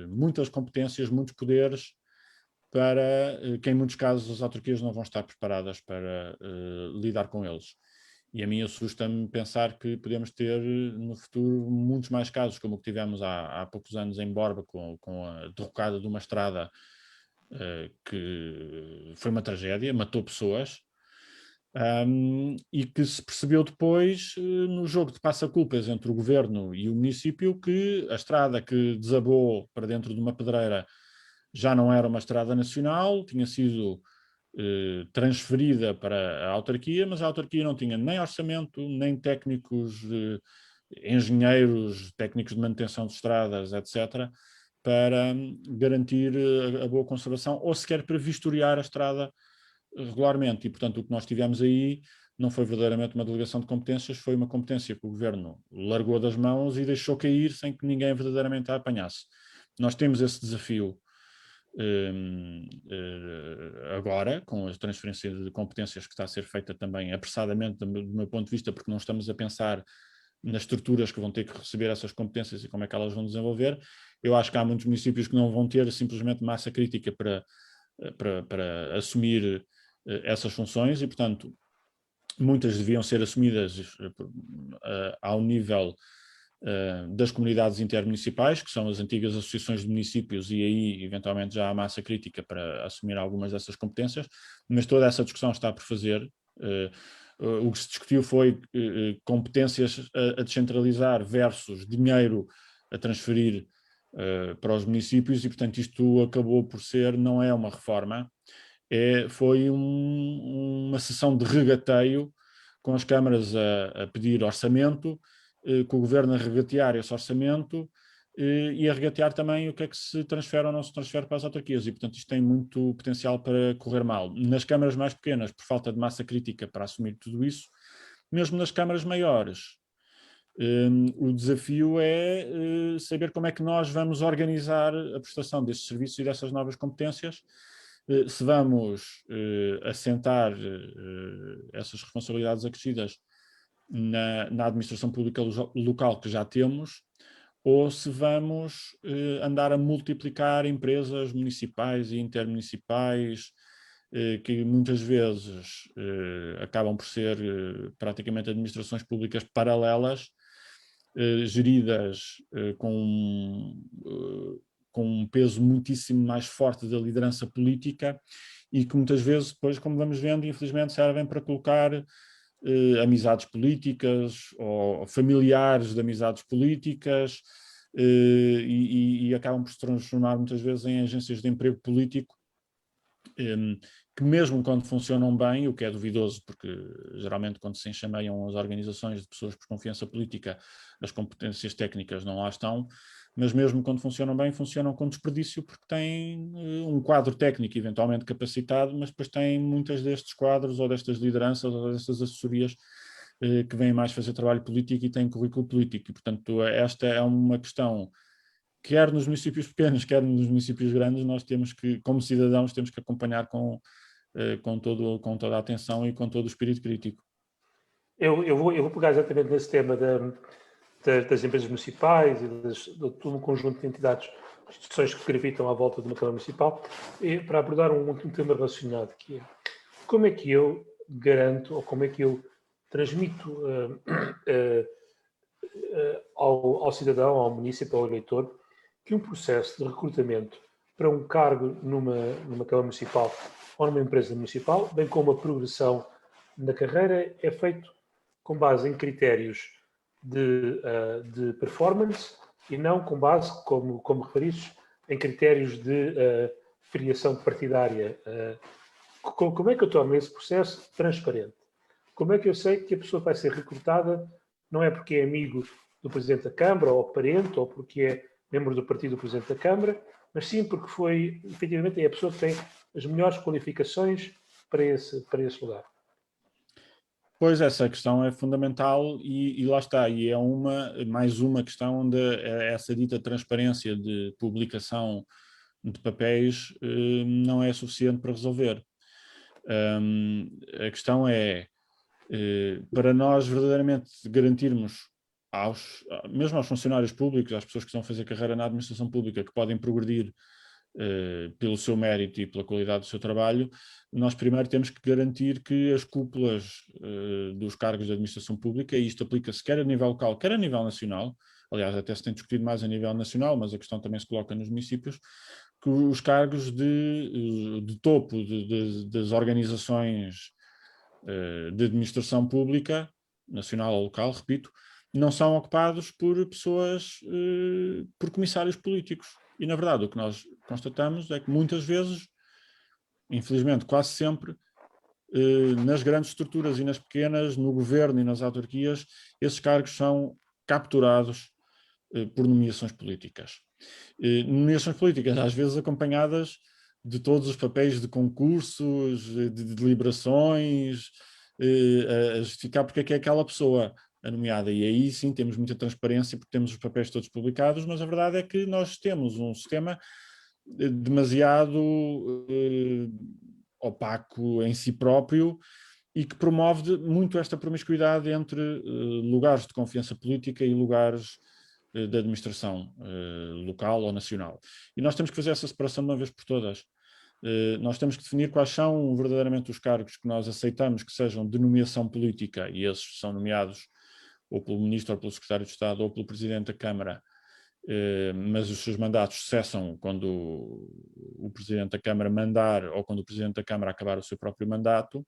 muitas competências, muitos poderes, para que em muitos casos as autarquias não vão estar preparadas para lidar com eles. E a mim assusta-me pensar que podemos ter no futuro muitos mais casos, como o que tivemos há poucos anos em Borba, com a derrocada de uma estrada que foi uma tragédia, matou pessoas, e que se percebeu depois, no jogo de passa-culpas entre o governo e o município, que a estrada que desabou para dentro de uma pedreira já não era uma estrada nacional, tinha sido transferida para a autarquia, mas a autarquia não tinha nem orçamento, nem técnicos, engenheiros, técnicos de manutenção de estradas, etc., para garantir a boa conservação ou sequer para vistoriar a estrada regularmente. E, portanto, o que nós tivemos aí não foi verdadeiramente uma delegação de competências, foi uma competência que o governo largou das mãos e deixou cair sem que ninguém verdadeiramente a apanhasse. Nós temos esse desafio agora, com a transferência de competências que está a ser feita também apressadamente, do meu ponto de vista, porque não estamos a pensar nas estruturas que vão ter que receber essas competências e como é que elas vão desenvolver. Eu acho que há muitos municípios que não vão ter simplesmente massa crítica para assumir essas funções e, portanto, muitas deviam ser assumidas ao nível das comunidades intermunicipais, que são as antigas associações de municípios, e aí, eventualmente, já há massa crítica para assumir algumas dessas competências, mas toda essa discussão está por fazer. O que se discutiu foi competências a descentralizar versus dinheiro a transferir para os municípios, e, portanto, isto acabou por ser, não é uma reforma, foi uma sessão de regateio, com as câmaras a pedir orçamento, com o governo a regatear esse orçamento e a regatear também o que é que se transfere ou não se transfere para as autarquias, e portanto isto tem muito potencial para correr mal. Nas câmaras mais pequenas, por falta de massa crítica para assumir tudo isso, mesmo nas câmaras maiores, o desafio é saber como é que nós vamos organizar a prestação destes serviços e dessas novas competências, se vamos assentar essas responsabilidades acrescidas na administração pública local que já temos, ou se vamos andar a multiplicar empresas municipais e intermunicipais, que muitas vezes acabam por ser praticamente administrações públicas paralelas, geridas com um peso muitíssimo mais forte da liderança política, e que muitas vezes, depois, como vamos vendo, infelizmente servem para colocar amizades políticas ou familiares de amizades políticas, e acabam por se transformar muitas vezes em agências de emprego político, que mesmo quando funcionam bem, o que é duvidoso, porque geralmente quando se enxameiam as organizações de pessoas por confiança política, as competências técnicas não lá estão, mas mesmo quando funcionam bem, funcionam com desperdício, porque têm um quadro técnico eventualmente capacitado, mas depois têm muitas destes quadros, ou destas lideranças, ou destas assessorias, que vêm mais fazer trabalho político e têm currículo político. E, portanto, esta é uma questão, quer nos municípios pequenos, quer nos municípios grandes, nós temos que, como cidadãos, temos que acompanhar com toda a atenção e com todo o espírito crítico. Eu vou pegar exatamente nesse tema das empresas municipais e de todo um conjunto de entidades, instituições que gravitam à volta de uma Câmara Municipal, para abordar um tema relacionado, que é como é que eu garanto, ou como é que eu transmito ao cidadão, ao município, ao eleitor, que um processo de recrutamento para um cargo numa Câmara Municipal ou numa empresa municipal, bem como a progressão na carreira, é feito com base em critérios de performance e não com base, como referiste, em critérios de filiação partidária. Como é que eu torno esse processo transparente? Como é que eu sei que a pessoa vai ser recrutada não é porque é amigo do Presidente da Câmara, ou parente, ou porque é membro do partido do Presidente da Câmara, mas sim porque foi, efetivamente, é a pessoa que tem as melhores qualificações para esse lugar? Pois, essa questão é fundamental e lá está, e é mais uma questão onde essa dita transparência de publicação de papéis não é suficiente para resolver. A questão é, para nós verdadeiramente garantirmos mesmo aos funcionários públicos, às pessoas que estão a fazer carreira na administração pública, que podem progredir pelo seu mérito e pela qualidade do seu trabalho, nós primeiro temos que garantir que as cúpulas dos cargos de administração pública, e isto aplica-se quer a nível local, quer a nível nacional, aliás, até se tem discutido mais a nível nacional, mas a questão também se coloca nos municípios, que os cargos de topo das organizações de administração pública, nacional ou local, repito, não são ocupados por pessoas, por comissários políticos. E, na verdade, o que nós constatamos é que muitas vezes, infelizmente quase sempre, nas grandes estruturas e nas pequenas, no governo e nas autarquias, esses cargos são capturados por nomeações políticas. Nomeações políticas, às vezes acompanhadas de todos os papéis de concursos, de deliberações, a justificar porque é que é aquela pessoa a nomeada. E aí sim temos muita transparência porque temos os papéis todos publicados, mas a verdade é que nós temos um sistema demasiado opaco em si próprio e que promove muito esta promiscuidade entre lugares de confiança política e lugares da administração local ou nacional. E nós temos que fazer essa separação de uma vez por todas. Nós temos que definir quais são verdadeiramente os cargos que nós aceitamos que sejam de nomeação política, e esses são nomeados ou pelo Ministro, ou pelo Secretário de Estado, ou pelo Presidente da Câmara, mas os seus mandatos cessam quando o Presidente da Câmara mandar, ou quando o Presidente da Câmara acabar o seu próprio mandato,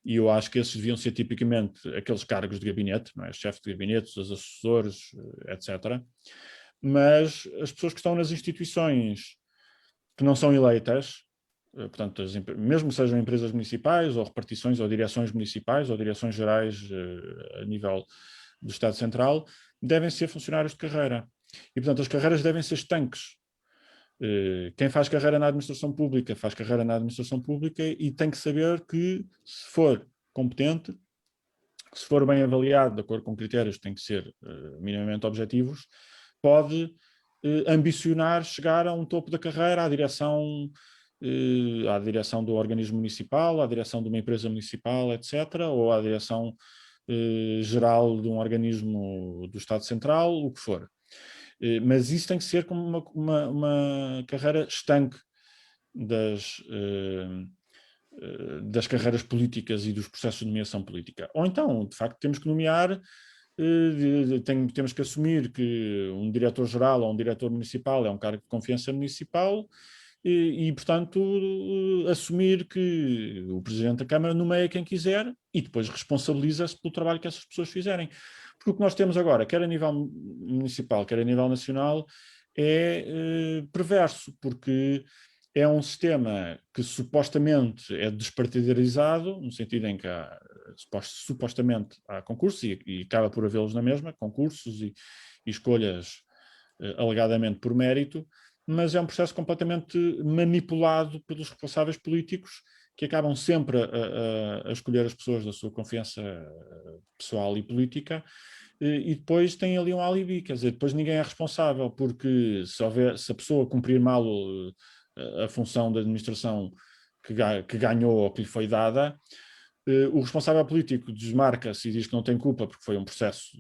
e eu acho que esses deviam ser tipicamente aqueles cargos de gabinete, não é? Chefe de gabinete, os assessores, etc. Mas as pessoas que estão nas instituições que não são eleitas, portanto, mesmo que sejam empresas municipais, ou repartições, ou direções municipais, ou direções gerais a nível do Estado Central, devem ser funcionários de carreira. E, portanto, as carreiras devem ser estanques. Quem faz carreira na administração pública, faz carreira na administração pública e tem que saber que, se for competente, se for bem avaliado, de acordo com critérios que têm que ser minimamente objetivos, pode ambicionar chegar a um topo da carreira, à direção do organismo municipal, à direção de uma empresa municipal, etc., ou à direção geral de um organismo do Estado Central, o que for. Mas isso tem que ser como uma carreira estanque das carreiras políticas e dos processos de nomeação política. Ou então, de facto, temos que nomear, temos que assumir que um diretor-geral ou um diretor municipal é um cargo de confiança municipal e, portanto, assumir que o Presidente da Câmara nomeia quem quiser e depois responsabiliza-se pelo trabalho que essas pessoas fizerem. Porque o que nós temos agora, quer a nível municipal, quer a nível nacional, é perverso, porque é um sistema que supostamente é despartidarizado, no sentido em que supostamente há concursos, e acaba por havê-los na mesma, concursos e escolhas alegadamente por mérito, mas é um processo completamente manipulado pelos responsáveis políticos, que acabam sempre a escolher as pessoas da sua confiança pessoal e política, e depois tem ali um alibi, quer dizer, depois ninguém é responsável, porque se a pessoa cumprir mal a função da administração que ganhou ou que lhe foi dada, o responsável político desmarca-se e diz que não tem culpa porque foi um processo,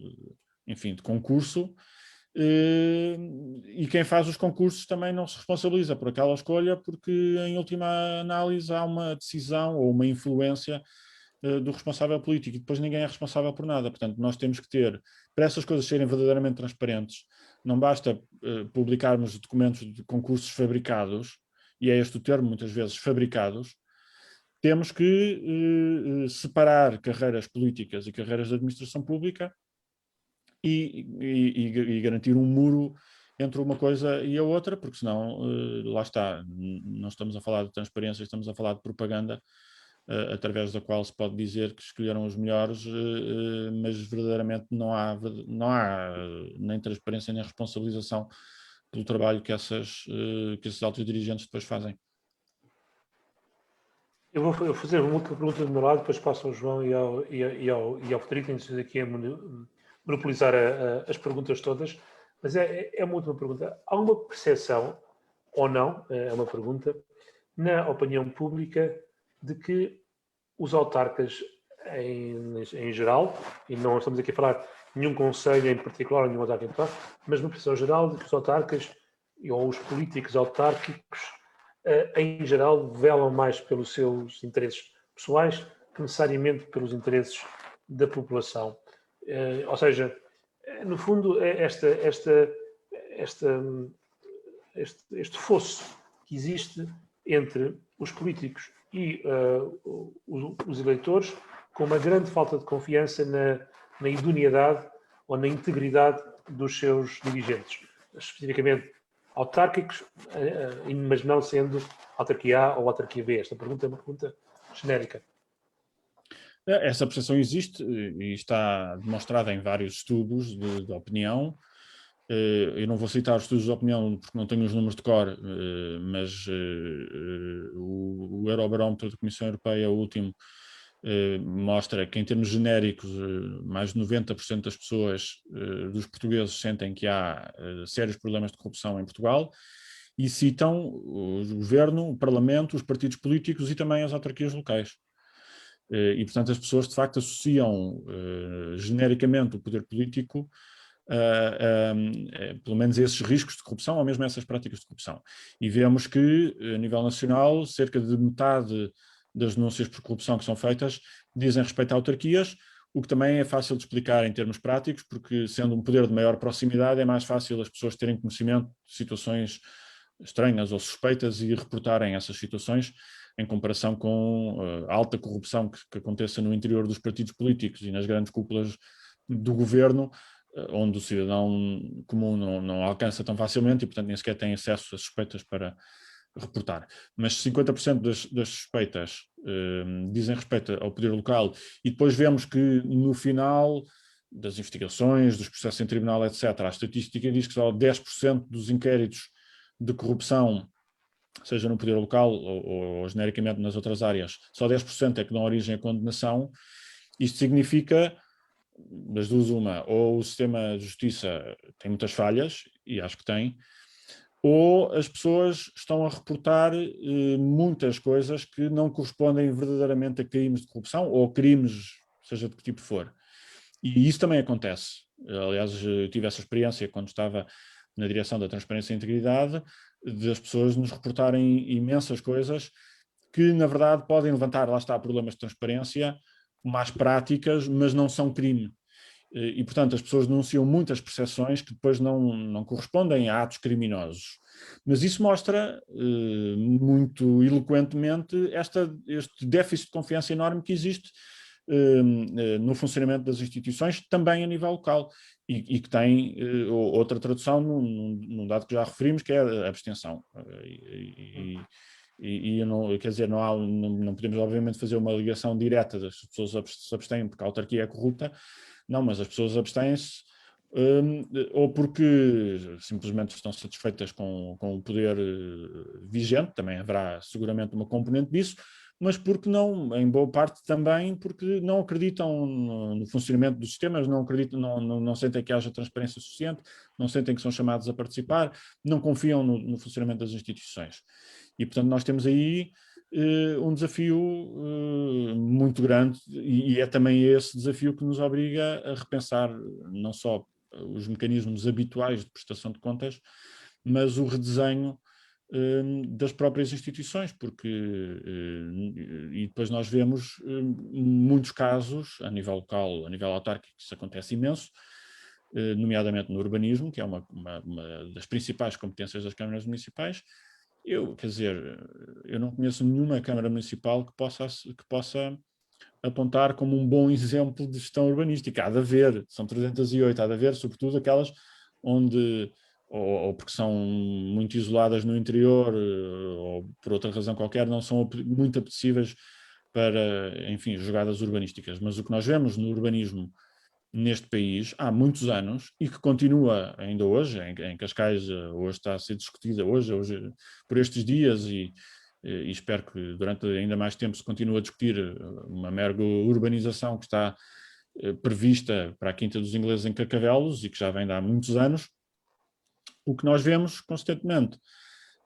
enfim, de concurso, e quem faz os concursos também não se responsabiliza por aquela escolha, porque em última análise há uma decisão ou uma influência do responsável político, e depois ninguém é responsável por nada. Portanto, nós temos que ter, para essas coisas serem verdadeiramente transparentes, não basta publicarmos documentos de concursos fabricados, e é este o termo, muitas vezes, fabricados. Temos que separar carreiras políticas e carreiras de administração pública e garantir um muro entre uma coisa e a outra, porque senão, lá está, não estamos a falar de transparência, estamos a falar de propaganda, através da qual se pode dizer que escolheram os melhores, mas verdadeiramente não há nem transparência nem responsabilização pelo trabalho que esses altos dirigentes depois fazem. Eu vou fazer uma última pergunta do meu lado, depois passo ao João e ao Frederico, antes aqui a monopolizar as perguntas todas, mas é uma última pergunta. Há uma percepção, ou não, é uma pergunta, na opinião pública, de que os autarcas em geral, e não estamos aqui a falar de nenhum conselho em particular, nenhum autarca em particular, mas uma percepção geral de que os autarcas ou os políticos autárquicos em geral, velam mais pelos seus interesses pessoais que necessariamente pelos interesses da população. Ou seja, no fundo, este fosso que existe entre os políticos e os eleitores, com uma grande falta de confiança na idoneidade ou na integridade dos seus dirigentes, especificamente autárquicos, mas não sendo autarquia A ou autarquia B. Esta pergunta é uma pergunta genérica. Essa percepção existe e está demonstrada em vários estudos de opinião. Eu não vou citar os estudos de opinião porque não tenho os números de cor, mas o Eurobarómetro da Comissão Europeia, o último, mostra que, em termos genéricos, mais de 90% das pessoas, dos portugueses, sentem que há sérios problemas de corrupção em Portugal, e citam o governo, o parlamento, os partidos políticos e também as autarquias locais. E, portanto, as pessoas, de facto, associam genericamente o poder político pelo menos esses riscos de corrupção ou mesmo essas práticas de corrupção. E vemos que, a nível nacional, cerca de metade das denúncias por corrupção que são feitas dizem respeito a autarquias, o que também é fácil de explicar em termos práticos, porque sendo um poder de maior proximidade é mais fácil as pessoas terem conhecimento de situações estranhas ou suspeitas e reportarem essas situações, em comparação com a alta corrupção que aconteça no interior dos partidos políticos e nas grandes cúpulas do governo, onde o cidadão comum não alcança tão facilmente e, portanto, nem sequer tem acesso a suspeitas para reportar. Mas 50% das suspeitas dizem respeito ao poder local, e depois vemos que no final das investigações, dos processos em tribunal, etc., a estatística diz que só 10% dos inquéritos de corrupção, seja no poder local ou genericamente nas outras áreas, só 10% é que dão origem à condenação. Isto significa, das duas uma, ou o sistema de justiça tem muitas falhas, e acho que tem, ou as pessoas estão a reportar muitas coisas que não correspondem verdadeiramente a crimes de corrupção ou crimes, seja de que tipo for. E isso também acontece. Aliás, eu tive essa experiência quando estava na direção da Transparência e Integridade, das pessoas nos reportarem imensas coisas que, na verdade, podem levantar, lá está, problemas de transparência, mais práticas, mas não são crime. E, portanto, as pessoas denunciam muitas percepções que depois não correspondem a atos criminosos. Mas isso mostra muito eloquentemente este déficit de confiança enorme que existe no funcionamento das instituições, também a nível local, e que tem outra tradução num dado que já referimos, que é a abstenção. E eu não, quer dizer, não podemos obviamente fazer uma ligação direta das pessoas se abstêm porque a autarquia é corrupta. Não, mas as pessoas abstêm-se ou porque simplesmente estão satisfeitas com o poder vigente, também haverá seguramente uma componente disso, mas porque não, em boa parte também, porque não acreditam no funcionamento dos sistemas, não acreditam, não sentem que haja transparência suficiente, não sentem que são chamados a participar, não confiam no funcionamento das instituições. E, portanto, nós temos aí um desafio muito grande, e é também esse desafio que nos obriga a repensar não só os mecanismos habituais de prestação de contas, mas o redesenho das próprias instituições, porque e depois nós vemos muitos casos a nível local, a nível autárquico, isso acontece imenso, nomeadamente no urbanismo, que é uma das principais competências das câmaras municipais. Quer dizer, eu não conheço nenhuma Câmara Municipal que possa apontar como um bom exemplo de gestão urbanística. Há de haver, são 308, há de haver, sobretudo aquelas onde, ou porque são muito isoladas no interior, ou por outra razão qualquer, não são muito apetecíveis para, enfim, jogadas urbanísticas. Mas o que nós vemos no urbanismo neste país há muitos anos e que continua ainda hoje, em Cascais, hoje está a ser discutida, hoje por estes dias, e espero que durante ainda mais tempo se continue a discutir uma mega urbanização que está prevista para a Quinta dos Ingleses em Carcavelos e que já vem de há muitos anos. O que nós vemos constantemente,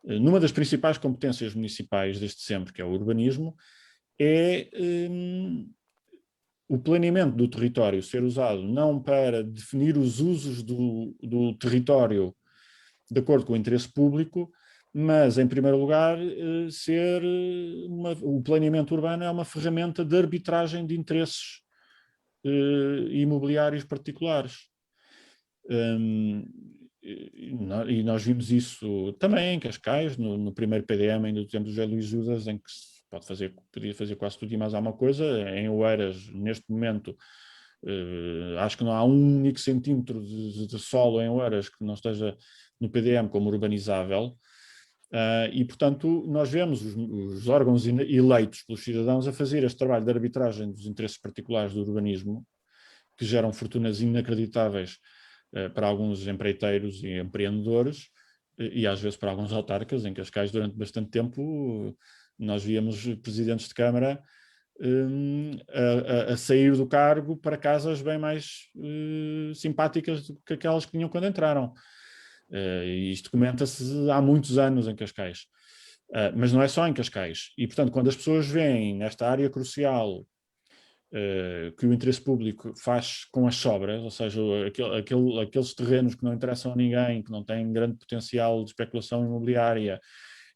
numa das principais competências municipais desde sempre, que é o urbanismo, é o planeamento do território ser usado não para definir os usos do território de acordo com o interesse público, mas, em primeiro lugar, o planeamento urbano é uma ferramenta de arbitragem de interesses imobiliários particulares. E nós vimos isso também em Cascais, no primeiro PDM ainda do tempo do José Luís Judas, em que se podia fazer quase tudo e mais alguma coisa. Em Oeiras, neste momento, acho que não há um único centímetro de solo em Oeiras que não esteja no PDM como urbanizável. E, portanto, nós vemos os órgãos eleitos pelos cidadãos a fazer este trabalho de arbitragem dos interesses particulares do urbanismo, que geram fortunas inacreditáveis para alguns empreiteiros e empreendedores, e às vezes para alguns autarcas. Em Cascais, durante bastante tempo, nós víamos presidentes de Câmara a sair do cargo para casas bem mais simpáticas do que aquelas que tinham quando entraram. E isto comenta-se há muitos anos em Cascais. Mas não é só em Cascais. E, portanto, quando as pessoas veem nesta área crucial que o interesse público faz com as sobras, ou seja, aqueles terrenos que não interessam a ninguém, que não têm grande potencial de especulação imobiliária,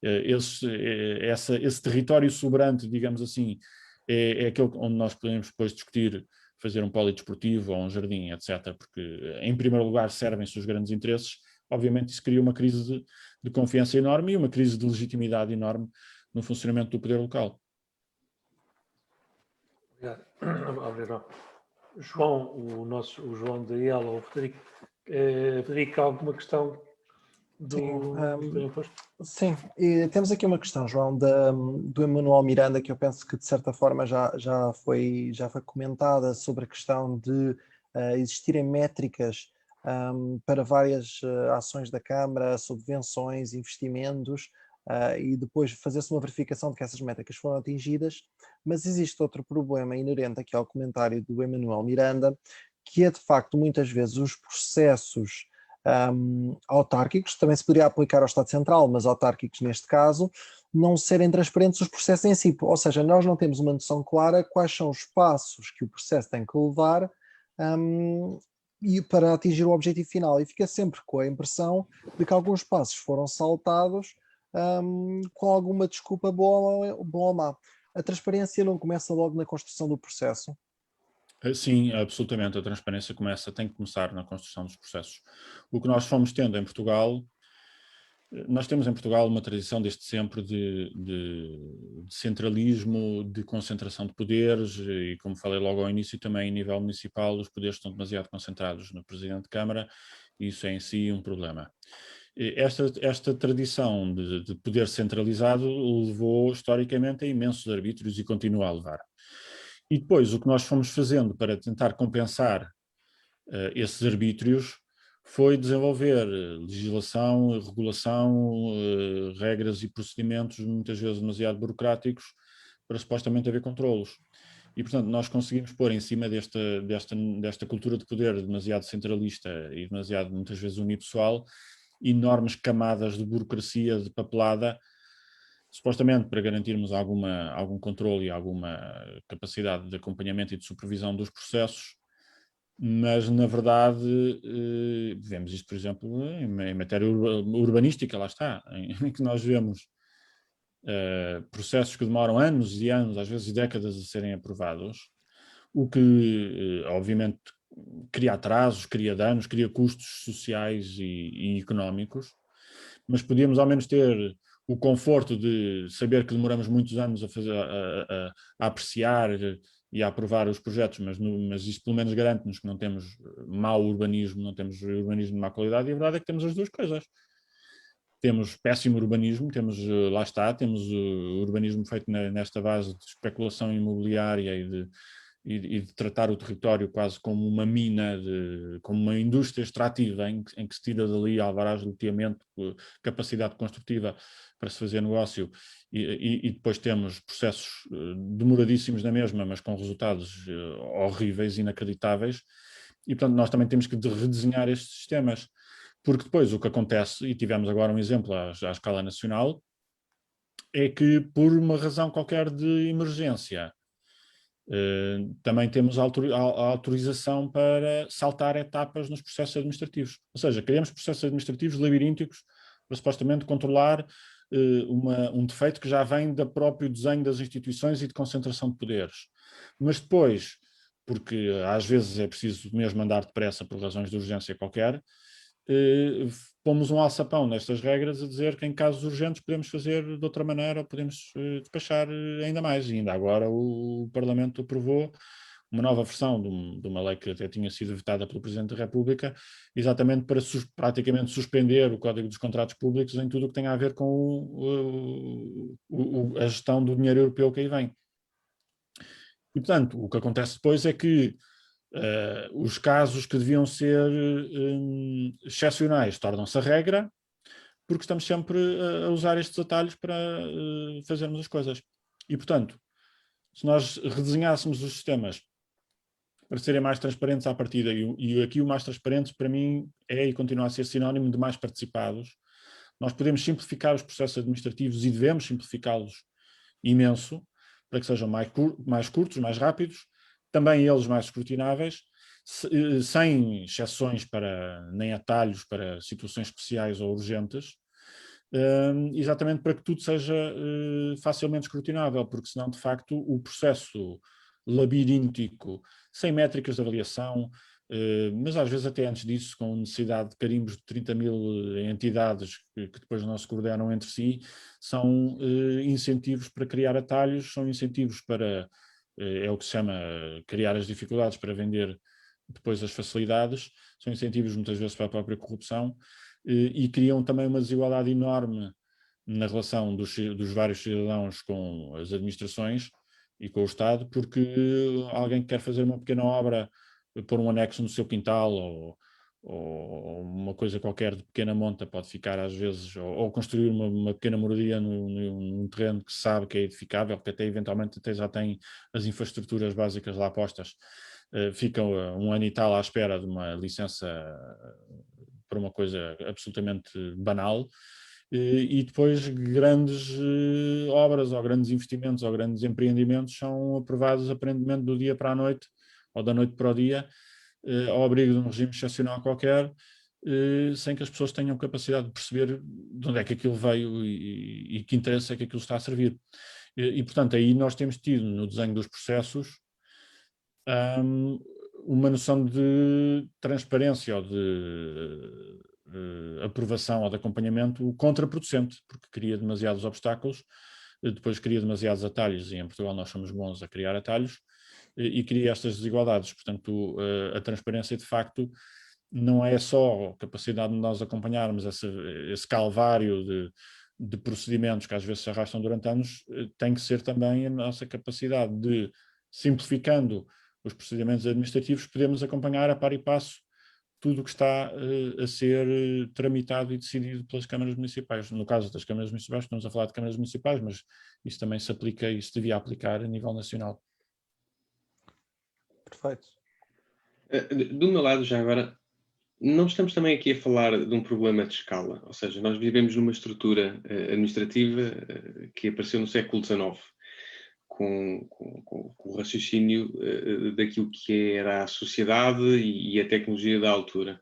esse território sobrante, digamos assim, é aquele onde nós podemos depois discutir fazer um polidesportivo ou um jardim, etc., porque em primeiro lugar servem-se os grandes interesses. Obviamente isso cria uma crise de confiança enorme e uma crise de legitimidade enorme no funcionamento do poder local. Obrigado. João, o João da IEL, ou o Frederico. Frederico, há alguma questão do imposto? Sim, e temos aqui uma questão, João, do Emanuel Miranda, que eu penso que de certa forma já foi comentada, sobre a questão de existirem métricas para várias ações da Câmara, subvenções, investimentos, e depois fazer-se uma verificação de que essas métricas foram atingidas, mas existe outro problema inerente aqui ao comentário do Emanuel Miranda, que é de facto muitas vezes os processos autárquicos, também se poderia aplicar ao Estado Central, mas autárquicos neste caso, não serem transparentes os processos em si, ou seja, nós não temos uma noção clara quais são os passos que o processo tem que levar e para atingir o objetivo final, e fica sempre com a impressão de que alguns passos foram saltados com alguma desculpa boa ou má. A transparência não começa logo na construção do processo? Sim, absolutamente. A transparência tem que começar na construção dos processos. O que nós fomos tendo em Portugal, nós temos em Portugal uma tradição desde sempre de centralismo, de concentração de poderes, e como falei logo ao início, também em nível municipal os poderes estão demasiado concentrados no Presidente de Câmara, e isso é em si um problema. Esta tradição de poder centralizado levou historicamente a imensos arbítrios e continua a levar. E depois o que nós fomos fazendo para tentar compensar esses arbítrios foi desenvolver legislação, regulação, regras e procedimentos muitas vezes demasiado burocráticos para supostamente haver controlos. E, portanto, nós conseguimos pôr em cima desta cultura de poder demasiado centralista e demasiado, muitas vezes, unipessoal, enormes camadas de burocracia, de papelada, supostamente para garantirmos algum controle e alguma capacidade de acompanhamento e de supervisão dos processos, mas, na verdade, vemos isto, por exemplo, em matéria urbanística, lá está, em que nós vemos processos que demoram anos e anos, às vezes décadas, a serem aprovados, o que, obviamente, cria atrasos, cria danos, cria custos sociais e económicos, mas podíamos ao menos ter o conforto de saber que demoramos muitos anos a apreciar e a aprovar os projetos, mas isso pelo menos garante-nos que não temos mau urbanismo, não temos urbanismo de má qualidade, e a verdade é que temos as duas coisas. Temos péssimo urbanismo, lá está, temos urbanismo feito nesta base de especulação imobiliária e de tratar o território quase como uma mina, como uma indústria extrativa em que se tira dali alvarás de loteamento, capacidade construtiva para se fazer negócio, e depois temos processos demoradíssimos na mesma, mas com resultados horríveis, inacreditáveis, e portanto nós também temos que redesenhar estes sistemas, porque depois o que acontece, e tivemos agora um exemplo à escala nacional, é que por uma razão qualquer de emergência, também temos a autorização para saltar etapas nos processos administrativos. Ou seja, criamos processos administrativos labirínticos para supostamente controlar um defeito que já vem do próprio desenho das instituições e de concentração de poderes. Mas depois, porque às vezes é preciso mesmo andar depressa por razões de urgência qualquer, pomos um alçapão nestas regras a dizer que em casos urgentes podemos fazer de outra maneira ou podemos despachar ainda mais. E ainda agora o Parlamento aprovou uma nova versão de uma lei que até tinha sido vetada pelo Presidente da República, exatamente para praticamente suspender o Código dos Contratos Públicos em tudo o que tem a ver com a gestão do dinheiro europeu que aí vem. E, portanto, o que acontece depois é que os casos que deviam ser excepcionais tornam-se a regra, porque estamos sempre a usar estes atalhos para fazermos as coisas. E, portanto, se nós redesenhássemos os sistemas para serem mais transparentes à partida, e aqui o mais transparente para mim é e continua a ser sinónimo de mais participados, nós podemos simplificar os processos administrativos e devemos simplificá-los imenso, para que sejam mais curtos, mais rápidos, também eles mais escrutináveis, sem exceções para, nem atalhos para situações especiais ou urgentes, exatamente para que tudo seja facilmente escrutinável, porque senão, de facto, o processo labiríntico, sem métricas de avaliação, mas às vezes até antes disso, com necessidade de carimbos de 30.000 entidades que depois não se coordenam entre si, são incentivos para criar atalhos, são incentivos para, é o que se chama criar as dificuldades para vender depois as facilidades, são incentivos muitas vezes para a própria corrupção, e criam também uma desigualdade enorme na relação dos vários cidadãos com as administrações e com o Estado, porque alguém que quer fazer uma pequena obra, pôr um anexo no seu quintal ou uma coisa qualquer de pequena monta pode ficar às vezes, ou construir uma pequena moradia num terreno que se sabe que é edificável, que até eventualmente até já tem as infraestruturas básicas lá postas, ficam um ano e tal à espera de uma licença para uma coisa absolutamente banal, e depois grandes obras ou grandes investimentos ou grandes empreendimentos são aprovados aparentemente do dia para a noite ou da noite para o dia, ao abrigo de um regime excepcional qualquer, sem que as pessoas tenham capacidade de perceber de onde é que aquilo veio e que interesse é que aquilo está a servir. E portanto, aí nós temos tido no desenho dos processos uma noção de transparência ou de aprovação ou de acompanhamento contraproducente, porque cria demasiados obstáculos, depois cria demasiados atalhos, e em Portugal nós somos bons a criar atalhos, e cria estas desigualdades. Portanto, a transparência, de facto, não é só a capacidade de nós acompanharmos esse calvário de procedimentos que às vezes se arrastam durante anos, tem que ser também a nossa capacidade de, simplificando os procedimentos administrativos, podemos acompanhar a par e passo tudo o que está a ser tramitado e decidido pelas câmaras municipais. No caso das câmaras municipais, estamos a falar de câmaras municipais, mas isso também se aplica e se devia aplicar a nível nacional. Perfeito. Do meu lado, já agora, não estamos também aqui a falar de um problema de escala, ou seja, nós vivemos numa estrutura administrativa que apareceu no século XIX, com o raciocínio daquilo que era a sociedade e a tecnologia da altura.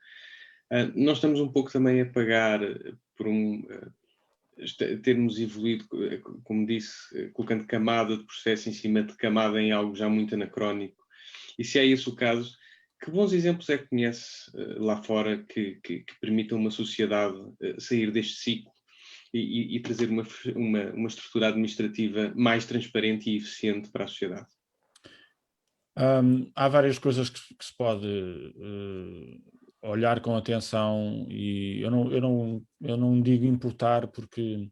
Nós estamos um pouco também a pagar por termos evoluído, como disse, colocando camada de processo em cima de camada em algo já muito anacrónico. E se é esse o caso, que bons exemplos é que conhece lá fora que permitam uma sociedade sair deste ciclo e trazer uma estrutura administrativa mais transparente e eficiente para a sociedade? Há várias coisas que se pode olhar com atenção, e eu não digo importar porque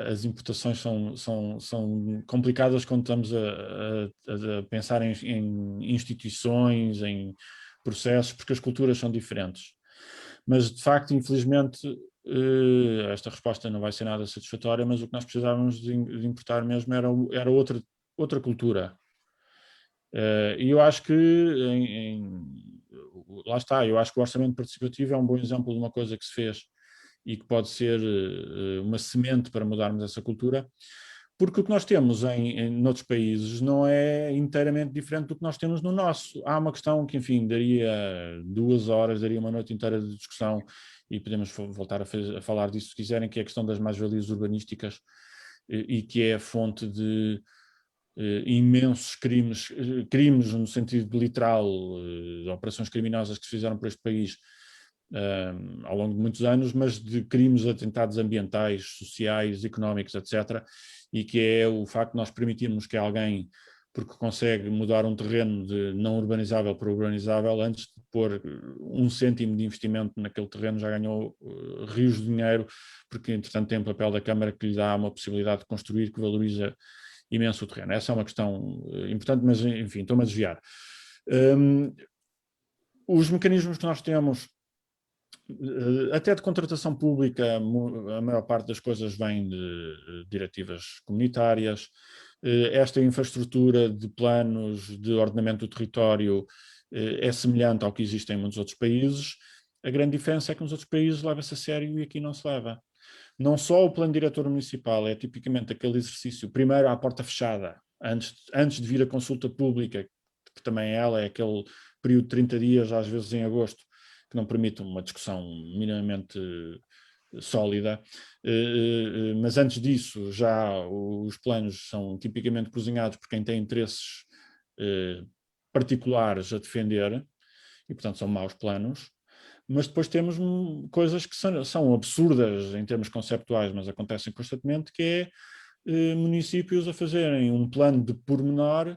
as importações são complicadas quando estamos a pensar em instituições, em processos, porque as culturas são diferentes. Mas, de facto, infelizmente, esta resposta não vai ser nada satisfatória, mas o que nós precisávamos de importar mesmo era outra cultura. E eu acho que, lá está, eu acho que o orçamento participativo é um bom exemplo de uma coisa que se fez e que pode ser uma semente para mudarmos essa cultura, porque o que nós temos em outros países não é inteiramente diferente do que nós temos no nosso. Há uma questão que, enfim, daria 2 horas, daria uma noite inteira de discussão, e podemos voltar a falar disso se quiserem, que é a questão das mais-valias urbanísticas, e que é a fonte de imensos crimes no sentido literal, de operações criminosas que se fizeram por este país ao longo de muitos anos, mas de crimes, atentados ambientais, sociais, económicos, etc. E que é o facto de nós permitirmos que alguém, porque consegue mudar um terreno de não urbanizável para urbanizável, antes de pôr 1 cêntimo de investimento naquele terreno, já ganhou rios de dinheiro, porque entretanto tem o papel da Câmara que lhe dá uma possibilidade de construir que valoriza imenso o terreno. Essa é uma questão importante, mas enfim, estou-me a desviar. Os mecanismos que nós temos, até de contratação pública, a maior parte das coisas vem de diretivas comunitárias. Esta infraestrutura de planos de ordenamento do território é semelhante ao que existe em muitos outros países. A grande diferença é que nos outros países leva-se a sério e aqui não se leva. Não só o plano diretor municipal é tipicamente aquele exercício, primeiro à porta fechada, antes de vir a consulta pública, que também ela é aquele período de 30 dias, às vezes em agosto, que não permite uma discussão minimamente sólida, mas antes disso já os planos são tipicamente cozinhados por quem tem interesses particulares a defender, e portanto são maus planos, mas depois temos coisas que são absurdas em termos conceptuais, mas acontecem constantemente, que é municípios a fazerem um plano de pormenor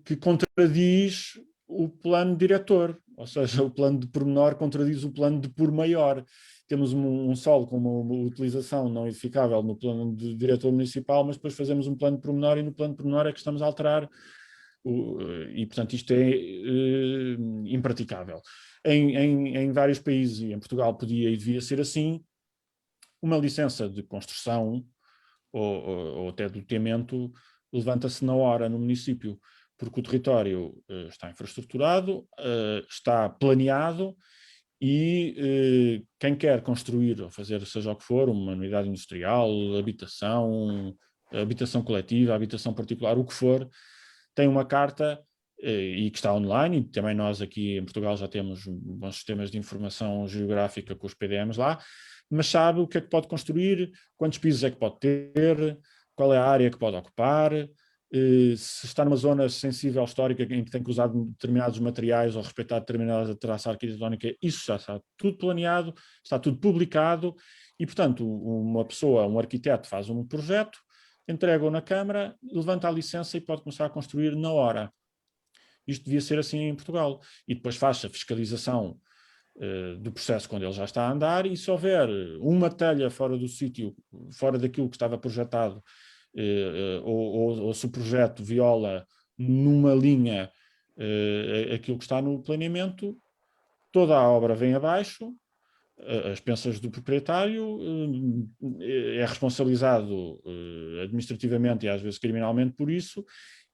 que contradiz o plano diretor, ou seja, o plano de pormenor contradiz o plano de por maior. Temos um solo com uma utilização não edificável no plano de diretor municipal, mas depois fazemos um plano de pormenor e no plano de pormenor é que estamos a alterar e, portanto, isto é impraticável. Em vários países, e em Portugal podia e devia ser assim, uma licença de construção ou até de loteamento levanta-se na hora no município, porque o território está infraestruturado, está planeado e quem quer construir ou fazer seja o que for, uma unidade industrial, habitação coletiva, habitação particular, o que for, tem uma carta e que está online, e também nós aqui em Portugal já temos bons sistemas de informação geográfica com os PDMs lá, mas sabe o que é que pode construir, quantos pisos é que pode ter, qual é a área que pode ocupar, se está numa zona sensível histórica em que tem que usar determinados materiais ou respeitar determinada traça arquitetónica, isso já está tudo planeado, está tudo publicado e, portanto, uma pessoa, um arquiteto faz um projeto, entrega-o na Câmara, levanta a licença e pode começar a construir na hora. Isto devia ser assim em Portugal. E depois faz a fiscalização do processo quando ele já está a andar e se houver uma telha fora do sítio, fora daquilo que estava projetado, ou se o projeto viola numa linha aquilo que está no planeamento, toda a obra vem abaixo, as pensas do proprietário, é responsabilizado administrativamente e às vezes criminalmente por isso,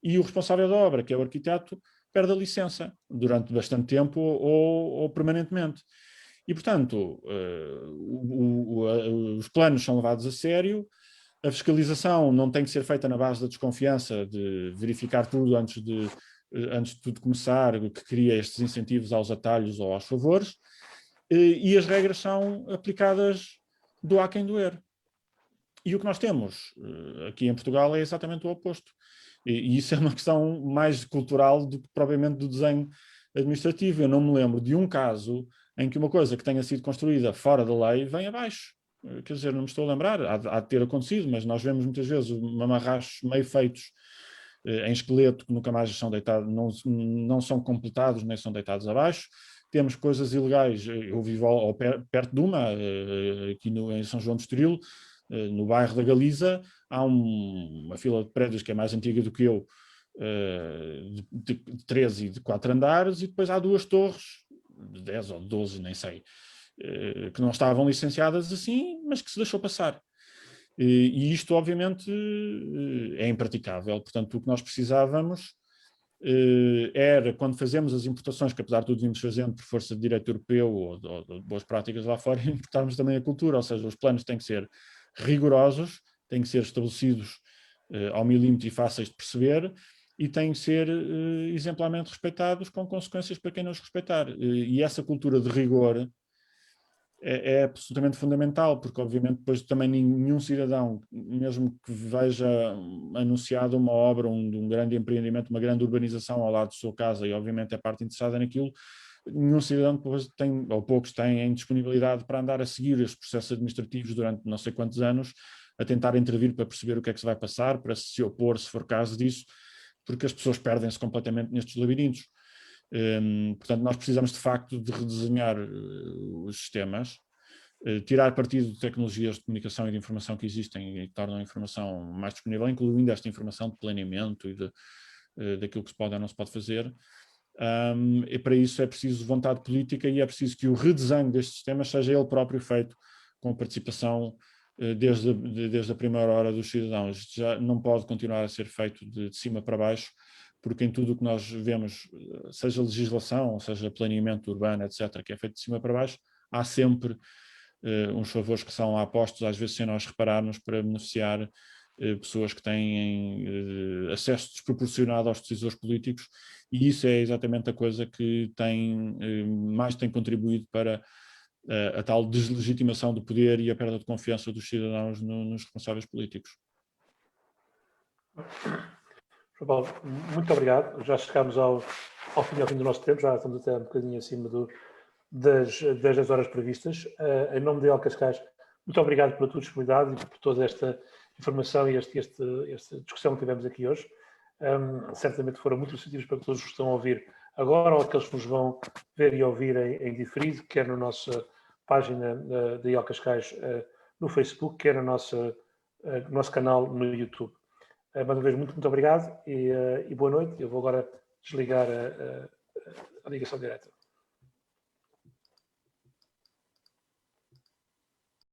e o responsável da obra, que é o arquiteto, perde a licença durante bastante tempo ou permanentemente. E, portanto, os planos são levados a sério, a fiscalização não tem que ser feita na base da desconfiança, de verificar tudo antes de tudo começar, o que cria estes incentivos aos atalhos ou aos favores, e as regras são aplicadas do a quem doer. E o que nós temos aqui em Portugal é exatamente o oposto. E isso é uma questão mais cultural do que propriamente do desenho administrativo. Eu não me lembro de um caso em que uma coisa que tenha sido construída fora da lei vem abaixo. Quer dizer, não me estou a lembrar, há de ter acontecido, mas nós vemos muitas vezes mamarrachos meio feitos em esqueleto que nunca mais são deitados, não são completados nem são deitados abaixo. Temos coisas ilegais, eu vivo perto de uma, aqui em São João do Estoril, no bairro da Galiza, há uma fila de prédios que é mais antiga do que eu, de 13 e de 4 andares, e depois há duas torres, de 10 ou de 12, nem sei, que não estavam licenciadas assim, mas que se deixou passar. E isto, obviamente, é impraticável. Portanto, o que nós precisávamos era, quando fazemos as importações, que apesar de tudo vimos fazendo por força de direito europeu ou de boas práticas lá fora, importarmos também a cultura, ou seja, os planos têm que ser rigorosos, têm que ser estabelecidos ao milímetro e fáceis de perceber, e têm que ser exemplarmente respeitados, com consequências para quem não os respeitar. E essa cultura de rigor é absolutamente fundamental, porque obviamente depois também nenhum cidadão, mesmo que veja anunciado uma obra, um grande empreendimento, uma grande urbanização ao lado de sua casa, e obviamente é parte interessada naquilo, nenhum cidadão depois tem, ou poucos têm disponibilidade para andar a seguir estes processos administrativos durante não sei quantos anos, a tentar intervir para perceber o que é que se vai passar, para se opor, se for caso disso, porque as pessoas perdem-se completamente nestes labirintos. Portanto, nós precisamos de facto de redesenhar os sistemas, tirar partido de tecnologias de comunicação e de informação que existem e que tornam a informação mais disponível, incluindo esta informação de planeamento e daquilo que se pode ou não se pode fazer. E para isso é preciso vontade política e é preciso que o redesenho destes sistemas seja ele próprio feito com a participação desde a primeira hora dos cidadãos. Isto já não pode continuar a ser feito de cima para baixo, porque em tudo o que nós vemos, seja legislação, seja planeamento urbano, etc., que é feito de cima para baixo, há sempre uns favores que são apostos, às vezes sem nós repararmos, para beneficiar pessoas que têm acesso desproporcionado aos decisores políticos, e isso é exatamente a coisa que mais tem contribuído para a tal deslegitimação do poder e a perda de confiança dos cidadãos nos responsáveis políticos. João Paulo, muito obrigado. Já chegámos ao fim do nosso tempo, já estamos até um bocadinho acima das 10 horas previstas. Em nome de El Cascais, muito obrigado pela tua disponibilidade e por toda esta informação e esta discussão que tivemos aqui hoje. Certamente foram muito positivos para todos os que estão a ouvir agora ou aqueles que nos vão ver e ouvir em diferido, quer na nossa página de El Cascais no Facebook, quer no nosso canal no YouTube. Mais uma vez, muito obrigado e boa noite. Eu vou agora desligar a ligação direta.